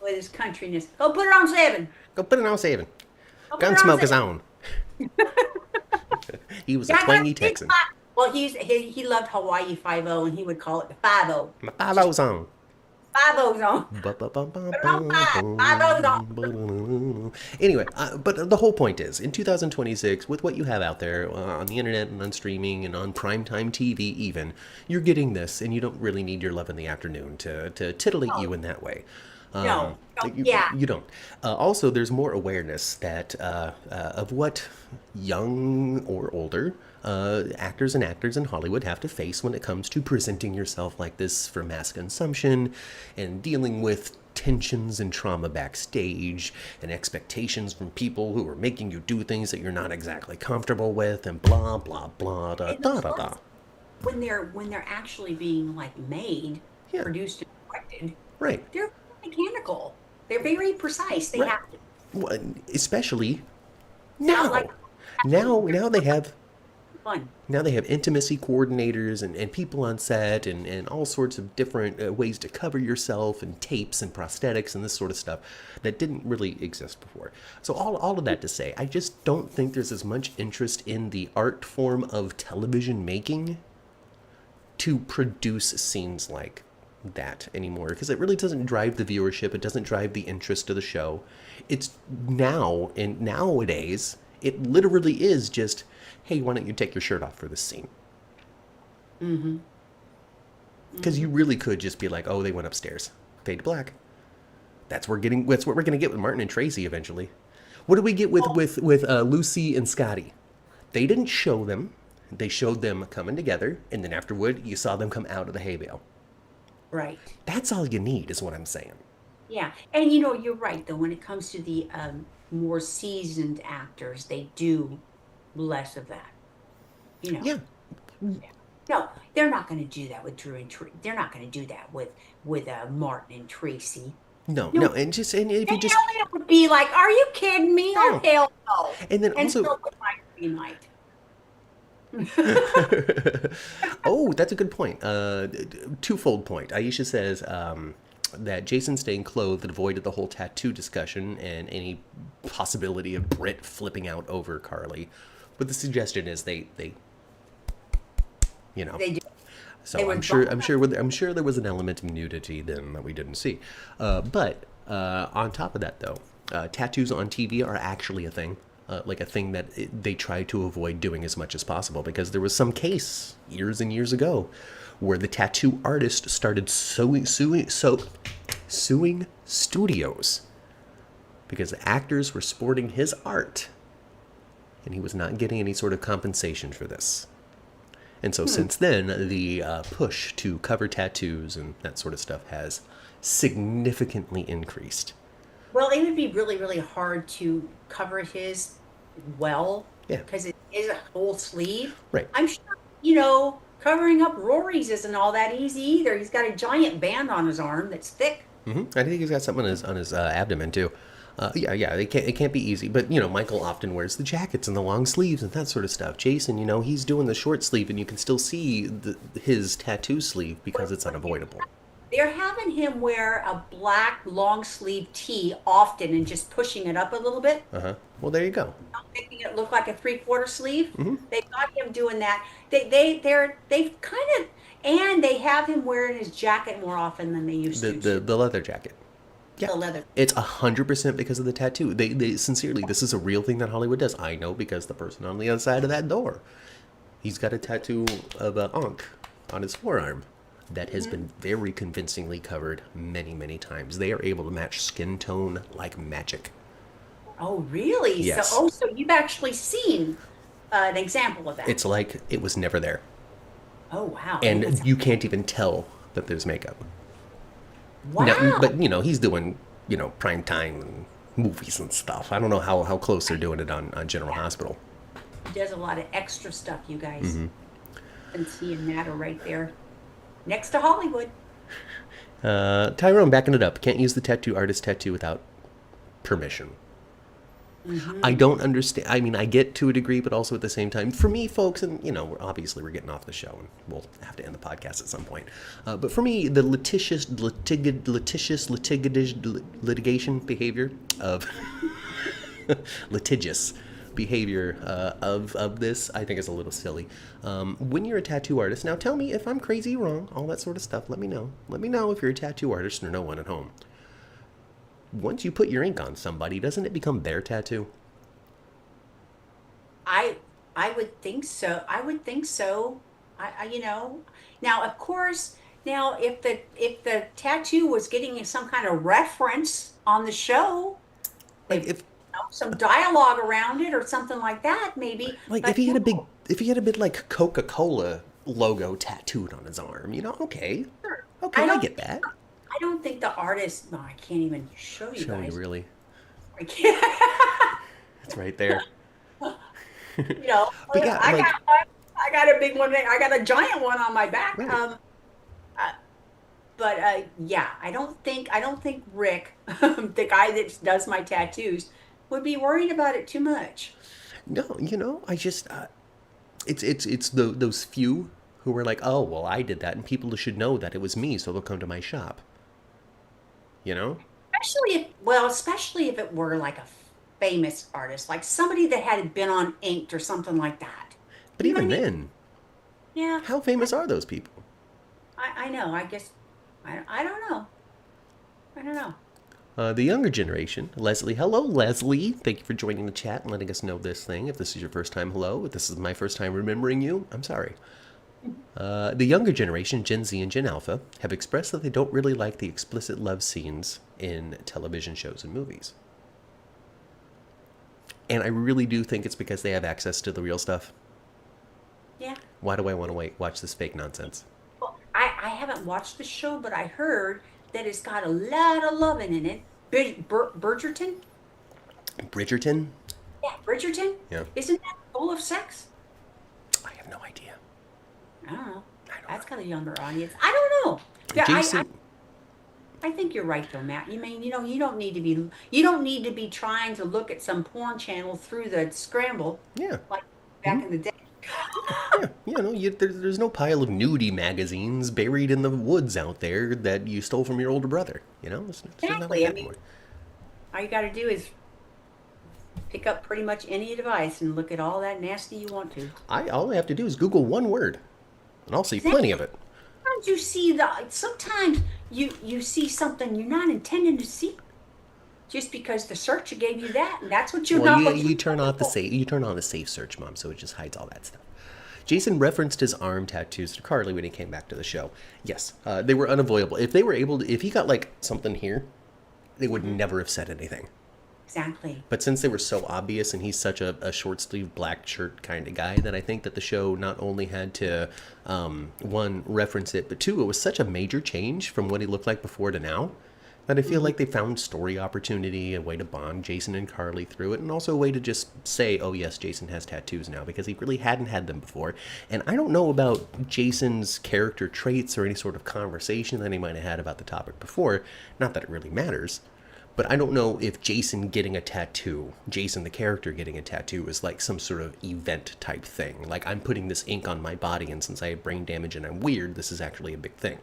B: With his countryness. Go put it on 7.
A: Go put it on 7.
B: Go put it
A: Gunsmoke is
B: 7.
A: on. He was a twangy Texan.
B: Well, he loved Hawaii 5-0, and he would call it the 5-0.
A: My 5-0's on.
B: 5-0's on.
A: Anyway, but the whole point is, in 2026, with what you have out there on the internet and on streaming and on primetime TV even, you're getting this, and you don't really need your love in the afternoon to titillate you in that way.
B: No.
A: You don't. Also, there's more awareness that of what young or older actors and actors in Hollywood have to face when it comes to presenting yourself like this for mass consumption and dealing with tensions and trauma backstage and expectations from people who are making you do things that you're not exactly comfortable with and blah blah blah da da da da.
B: When they're actually being like made, produced, and directed,
A: right?
B: They're mechanical. They're very precise. They have to.
A: Well, especially now. Now they have.
B: Fun.
A: Now they have intimacy coordinators and people on set and all sorts of different ways to cover yourself and tapes and prosthetics and this sort of stuff that didn't really exist before. So all of that to say, I just don't think there's as much interest in the art form of television making to produce scenes like that anymore, because it really doesn't drive the viewership. It doesn't drive the interest of the show. It's nowadays, it literally is just, hey, why don't you take your shirt off for this scene? Mm-hmm. Because you really could just be like, oh, they went upstairs. Fade to black. That's what we're going to get with Martin and Tracy eventually. What do we get with Lucy and Scotty? They didn't show them. They showed them coming together, and then afterward, you saw them come out of the hay bale.
B: Right.
A: That's all you need, is what I'm saying.
B: Yeah, and you're right though. When it comes to the more seasoned actors, they do less of that.
A: Yeah.
B: No, they're not going to do that with Drew and they're not going to do that with Martin and Tracy.
A: No, and if you just
B: Elliot would be like, "Are you kidding me?
A: No.
B: Oh hell no!"
A: And then also,
B: so with my green light.
A: Oh, that's a good point. Twofold point. Aisha says that Jason staying clothed avoided the whole tattoo discussion and any possibility of Britt flipping out over Carly. But the suggestion is they
B: They do.
A: So I'm sure there was an element of nudity then that we didn't see. But on top of that, though, tattoos on TV are actually a thing. Like a thing that they try to avoid doing as much as possible, because there was some case years and years ago where the tattoo artist started suing studios because the actors were sporting his art and he was not getting any sort of compensation for this. And so since then, the push to cover tattoos and that sort of stuff has significantly increased.
B: Well, it would be really, really hard to cover his well,
A: Yeah.
B: because it is a whole sleeve.
A: Right.
B: I'm sure, covering up Rory's isn't all that easy either. He's got a giant band on his arm that's thick.
A: Mm-hmm. I think he's got something on his abdomen too. Yeah, it can't be easy. But Michael often wears the jackets and the long sleeves and that sort of stuff. Jason, he's doing the short sleeve, and you can still see his tattoo sleeve because it's unavoidable.
B: They're having him wear a black long sleeve tee often and just pushing it up a little bit,
A: Well, there you go.
B: making it look like a 3/4 sleeve.
A: Mm-hmm.
B: They've got him doing that. They've kind of, and they have him wearing his jacket more often than they used to.
A: The leather jacket. Yeah,
B: the leather.
A: it's 100% because of the tattoo. They sincerely, this is a real thing that Hollywood does. I know because the person on the other side of that door, he's got a tattoo of an ankh on his forearm that has been very convincingly covered many, many times. They are able to match skin tone like magic.
B: Oh, really?
A: Yes.
B: So you've actually seen an example of that.
A: It's like it was never there.
B: Oh, wow.
A: And you can't even tell that there's makeup. Now,
B: Wow.
A: but, he's doing, prime time and movies and stuff. I don't know how close they're doing it on General Hospital.
B: He does a lot of extra stuff, you guys. And seeing that right there next to Hollywood.
A: Tyrone, backing it up. Can't use the tattoo artist tattoo without permission. I don't understand. I mean, I get to a degree, but also at the same time, for me, folks, and obviously we're getting off the show, and we'll have to end the podcast at some point. But for me, the litigious litigation behavior of litigious behavior of this, I think is a little silly. When you're a tattoo artist, now tell me if I'm crazy, wrong, all that sort of stuff. Let me know. Let me know if you're a tattoo artist or no one at home. Once you put your ink on somebody, doesn't it become their tattoo?
B: I would think so. I would think so. Now of course, now if the tattoo was getting some kind of reference on the show,
A: Like if
B: some dialogue around it or something like that, maybe.
A: like
B: But
A: if he had a big like Coca-Cola logo tattooed on his arm, okay.
B: sure.
A: Okay,
B: I
A: I
B: don't
A: get that.
B: I don't think the artist. No, I can't even show you
A: Show you
B: guys.
A: really.
B: I can't.
A: It's right there.
B: You know,
A: But yeah,
B: I
A: like
B: got one. I got a big one. I got a giant one on my back.
A: right.
B: Uh, but yeah, I don't think Rick, the guy that does my tattoos, would be worried about it too much.
A: No, I just it's those few who were like, "Oh, well, I did that and people should know that it was me, so they'll come to my shop." You know?
B: Especially if it were like a famous artist, like somebody that had been on Inked or something like that.
A: But
B: You know what I
A: even
B: mean?
A: then,
B: Yeah,
A: how famous are those people?
B: I know. I guess I don't know. I don't know.
A: The younger generation, Leslie. Hello, Leslie. Thank you for joining the chat and letting us know this thing. If this is your first time, hello. If this is my first time remembering you, I'm sorry. The younger generation, Gen Z and Gen Alpha, have expressed that they don't really like the explicit love scenes in television shows and movies. And I really do think it's because they have access to the real stuff.
B: Yeah.
A: Why do I want to watch this fake nonsense?
B: Well, I haven't watched the show, but I heard that it's got a lot of loving in it. Bridgerton?
A: Bridgerton?
B: Yeah, Bridgerton?
A: Yeah.
B: Isn't that full of sex?
A: I have no idea.
B: I don't know.
A: I don't
B: That's got a younger audience. I don't know. Yeah,
A: Jason,
B: I think you're right though, Matt. You mean you don't need to be trying to look at some porn channel through the scramble
A: yeah.
B: like back in the day.
A: Yeah, there's no pile of nudie magazines buried in the woods out there that you stole from your older brother. It's not like
B: Exactly.
A: that
B: I mean,
A: anymore.
B: all you got to do is pick up pretty much any device and look at all that nasty you want to.
A: All I have to do is Google one word, and I'll see plenty of it.
B: Sometimes you see sometimes you see something you're not intending to see just because the search gave you that, and that's what you're
A: Well,
B: not. What
A: you
B: you're
A: turn
B: looking
A: off the
B: for.
A: safe. You turn on the safe search, Mom, so it just hides all that stuff. Jason referenced his arm tattoos to Carly when he came back to the show. Yes, they were unavoidable. If they were able to, if he got like something here, they would never have said anything.
B: Exactly.
A: But since they were so obvious and he's such a short sleeve black shirt kind of guy, that I think that the show not only had to, one, reference it, but two, it was such a major change from what he looked like before to now, that I feel like they found story opportunity, a way to bond Jason and Carly through it, and also a way to just say, oh yes, Jason has tattoos now, because he really hadn't had them before. And I don't know about Jason's character traits or any sort of conversation that he might have had about the topic before, not that it really matters. But I don't know if Jason getting a tattoo, Jason the character getting a tattoo, is like some sort of event type thing. Like, I'm putting this ink on my body, and since I have brain damage and I'm weird, this is actually a big thing.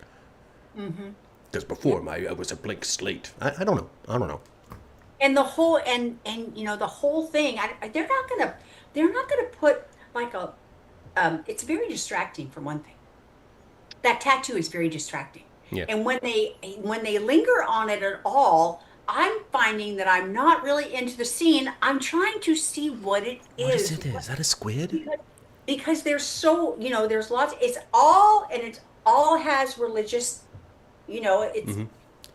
A: Because before I was a blank slate. I don't know. I don't know.
B: And the whole thing. They're not gonna put like it's very distracting for one thing. That tattoo is very distracting.
A: Yeah.
B: And when they linger on it at all, I'm finding that I'm not really into the scene. I'm trying to see what it
A: What is
B: is.
A: it? Is that a squid?
B: Because there's so, there's lots, it's all has religious, it's
A: Mm-hmm.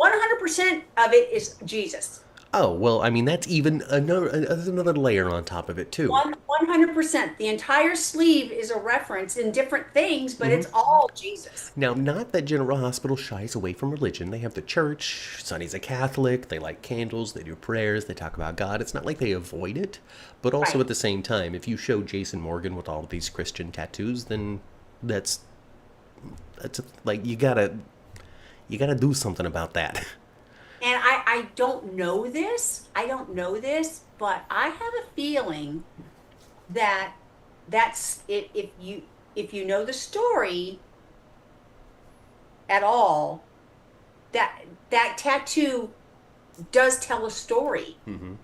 B: 100% of it is Jesus.
A: Oh, well, I mean, that's even another layer on top of it, too.
B: 100%. The entire sleeve is a reference in different things, but
A: Mm-hmm.
B: it's all Jesus.
A: Now, not that General Hospital shies away from religion. They have the church. Sonny's a Catholic. They light candles. They do prayers. They talk about God. It's not like they avoid it. But also
B: Right.
A: at the same time, if you show Jason Morgan with all of these Christian tattoos, then that's like you gotta do something about that.
B: And I don't know this. I don't know this, but I have a feeling that that's it. If you know the story at all, that tattoo does tell a story.
A: Mm-hmm.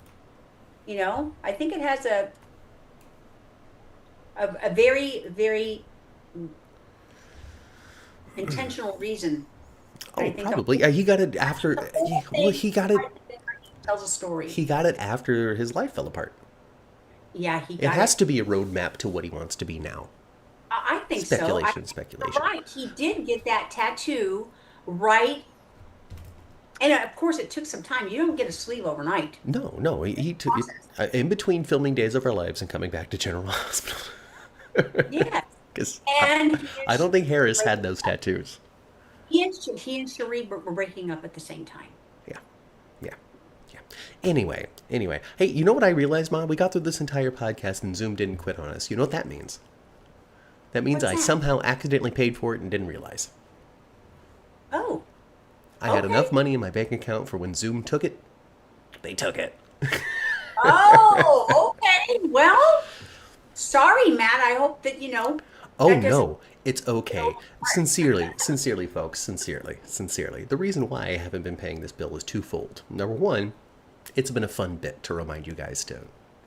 B: I think it has a very, very intentional reason. And
A: Oh,
B: I think
A: probably. He got it after.
B: the whole
A: Yeah, well,
B: thing tells a story.
A: he got it after his life fell apart.
B: Yeah, he
A: It
B: got
A: has
B: it.
A: to be a roadmap to what he wants to be now.
B: I think so.
A: Speculation,
B: You're
A: speculation.
B: right. He did get that tattoo right. And of course, it took some time. You don't get a sleeve overnight.
A: No, no, he took it
B: Process.
A: in between filming Days of Our Lives and coming back to General Hospital.
B: Yes.
A: Because
B: And
A: I don't think Harris had
B: breaking
A: those
B: up.
A: tattoos.
B: He and Cherie were breaking up at the same time.
A: Yeah, yeah, yeah. Anyway. Hey, you know what I realized, Mom? We got through this entire podcast and Zoom didn't quit on us. You know what that means? That means
B: What's
A: I
B: that?
A: somehow accidentally paid for it and didn't realize.
B: Oh,
A: I had
B: okay.
A: enough money in my bank account for when Zoom took it. They took it.
B: Oh, okay. Well, sorry, Matt. I hope that,
A: Oh
B: that doesn't
A: no, it's
B: get
A: okay.
B: over.
A: Sincerely, folks, sincerely. The reason why I haven't been paying this bill is twofold. Number one, it's been a fun bit to remind you guys to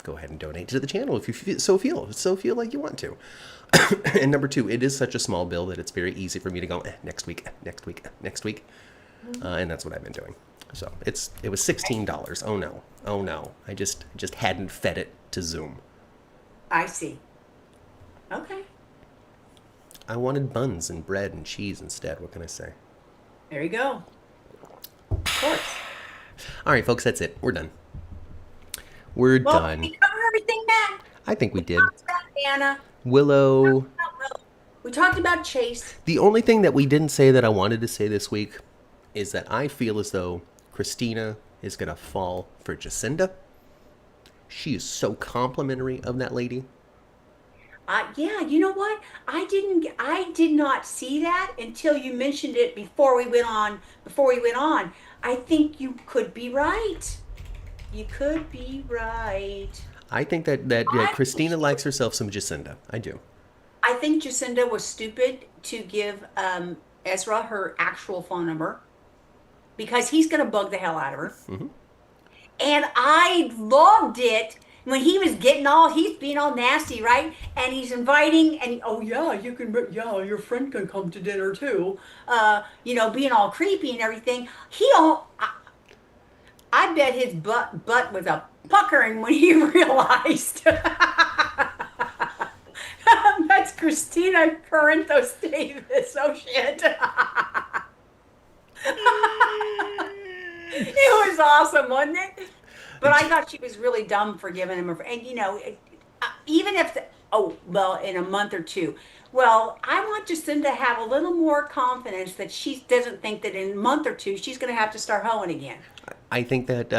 A: go ahead and donate to the channel if you feel like you want to. And number two, it is such a small bill that it's very easy for me to go next week, next week, and that's what I've been doing. So it was $16. Oh no, I just hadn't fed it to Zoom.
B: I see. Okay.
A: I wanted buns and bread and cheese instead. What can I say?
B: There you go. Of course.
A: All right, folks, that's it. We're done. We're
B: Well,
A: done.
B: we covered everything, Matt.
A: I think we
B: We
A: did.
B: talked about Anna.
A: Willow.
B: We talked about Chase.
A: The only thing that we didn't say that I wanted to say this week is that I feel as though Christina is going to fall for Jacinda. She is so complimentary of that lady.
B: Yeah, you know what? I did not see that until you mentioned it before we went on. I think you could be right. You could be right.
A: I think that
B: I
A: Christina likes herself some Jacinda. I do.
B: I think Jacinda was stupid to give Ezra her actual phone number because he's going to bug the hell out of her.
A: Hmm.
B: And I loved it when he's being all nasty, right? And he's inviting, and oh yeah, your friend can come to dinner too. Being all creepy and everything. I bet his butt was a puckering when he realized that's Christina Corinthos Davis. Oh shit. It was awesome, wasn't it? But I thought she was really dumb for giving him and even if in a month or two. Well, I want Jacinda to have a little more confidence that she doesn't think that in a month or two she's going to have to start hoeing again.
A: I think that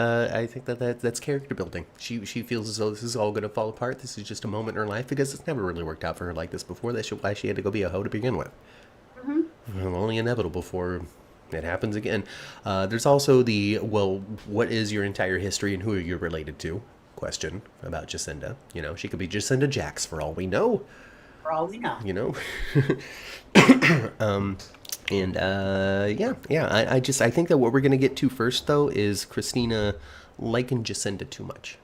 A: that's character building. She feels as though this is all going to fall apart. This is just a moment in her life because it's never really worked out for her like this before. That's why she had to go be a hoe to begin with.
B: Mm-hmm.
A: Only inevitable before it happens again. There's also what is your entire history and who are you related to? Question about Jacinda. She could be Jacinda Jax for all we know.
B: For all we know.
A: I think that what we're gonna get to first though is Christina liking Jacinda too much,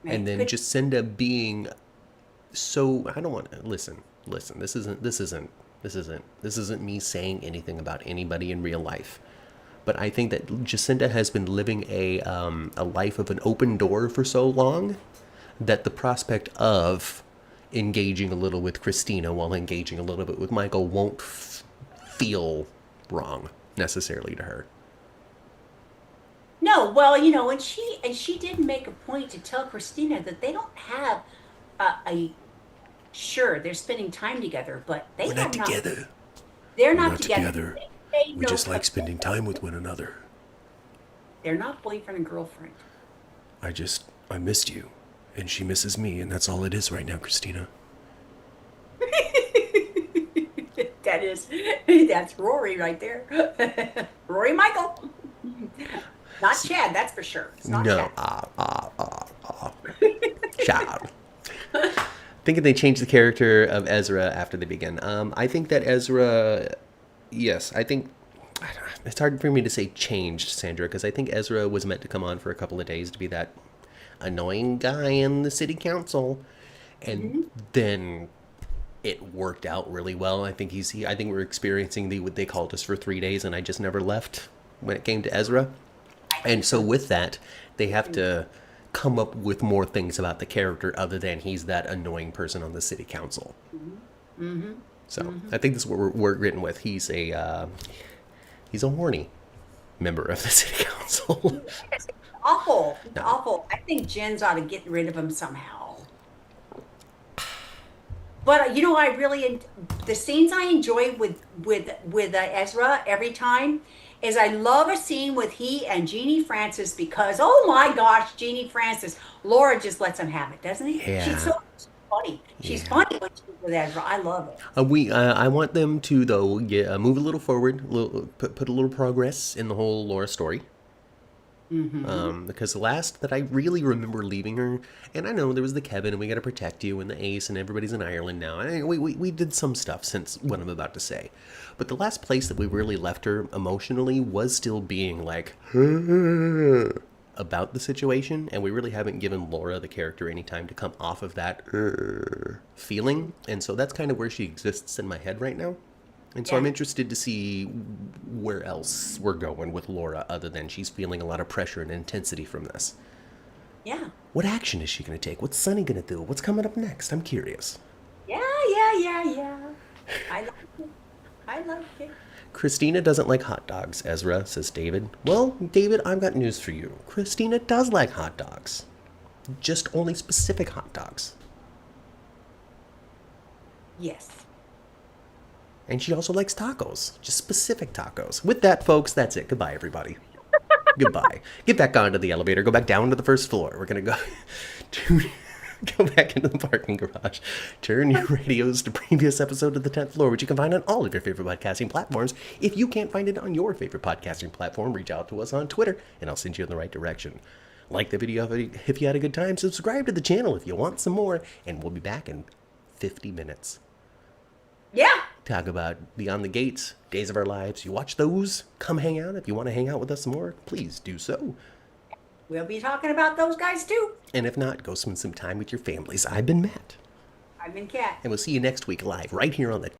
A: and then Jacinda being so. I don't want to listen. This isn't This isn't me saying anything about anybody in real life. But I think that Jacinda has been living a life of an open door for so long that the prospect of engaging a little with Christina while engaging a little bit with Michael won't feel wrong necessarily to her.
B: No, well, and she did make a point to tell Christina that they don't have a sure they're spending time together, but they
A: We're
B: have
A: not together.
B: they're
A: We're
B: not
A: not
B: together.
A: together.
B: They
A: We
B: know
A: just like
B: that
A: spending time with one another.
B: they're not boyfriend and girlfriend.
A: I missed you, and she misses me, and that's all it is right now, Christina.
B: That's Rory right there. Rory Michael. Not Chad, that's for sure. It's not
A: No,
B: Chad.
A: Chad. Thinking they changed the character of Ezra after they begin. I think that Ezra, yes, I think it's hard for me to say changed, Sandra, because I think Ezra was meant to come on for a couple of days to be that annoying guy in the city council, and then it worked out really well. I think I think we're experiencing what they called us for 3 days, and I just never left when it came to Ezra. And so with that, they have to come up with more things about the character other than he's that annoying person on the city council. So I think this is what we're written with. He's a horny member of the city council.
B: It's awful. It's
A: No.
B: awful. I think Jen's ought to get rid of him somehow. But I really the scenes I enjoy with Ezra every time is I love a scene with he and Jeannie Francis because oh my gosh, Jeannie Francis, Laura just lets him have it, doesn't he?
A: Yeah.
B: She's so funny. She's funny when she's with Ezra. I love it.
A: I want them to though move a little forward, put a little progress in the whole Laura story. Because the last that I really remember leaving her, and I know there was the Kevin and we got to protect you and the Ace and everybody's in Ireland now. And we did some stuff since what I'm about to say. But the last place that we really left her emotionally was still being like about the situation. And we really haven't given Laura, the character, any time to come off of that feeling. And so that's kind of where she exists in my head right now. And so I'm interested to see where else we're going with Laura other than she's feeling a lot of pressure and intensity from this.
B: Yeah.
A: What action is she going to take? What's Sunny going to do? What's coming up next? I'm curious.
B: Yeah. I like it. I like it.
A: Christina doesn't like hot dogs, Ezra, says David. Well, David, I've got news for you. Christina does like hot dogs. Just only specific hot dogs.
B: Yes.
A: And she also likes tacos. Just specific tacos. With that, folks, that's it. Goodbye, everybody. Goodbye. Get back onto the elevator. Go back down to the first floor. We're going to go back into the parking garage. Turn your radios to previous episode of the 10th floor, which you can find on all of your favorite podcasting platforms. If you can't find it on your favorite podcasting platform, reach out to us on Twitter, and I'll send you in the right direction. Like the video if you had a good time. Subscribe to the channel if you want some more. And we'll be back in 50 minutes.
B: Yeah.
A: Talk about Beyond the Gates, Days of Our Lives. You watch those? Come hang out. If you want to hang out with us some more, please do so.
B: We'll be talking about those guys too.
A: And if not, go spend some time with your families. I've been Matt.
B: I've been Kat.
A: And we'll see you next week live right here on the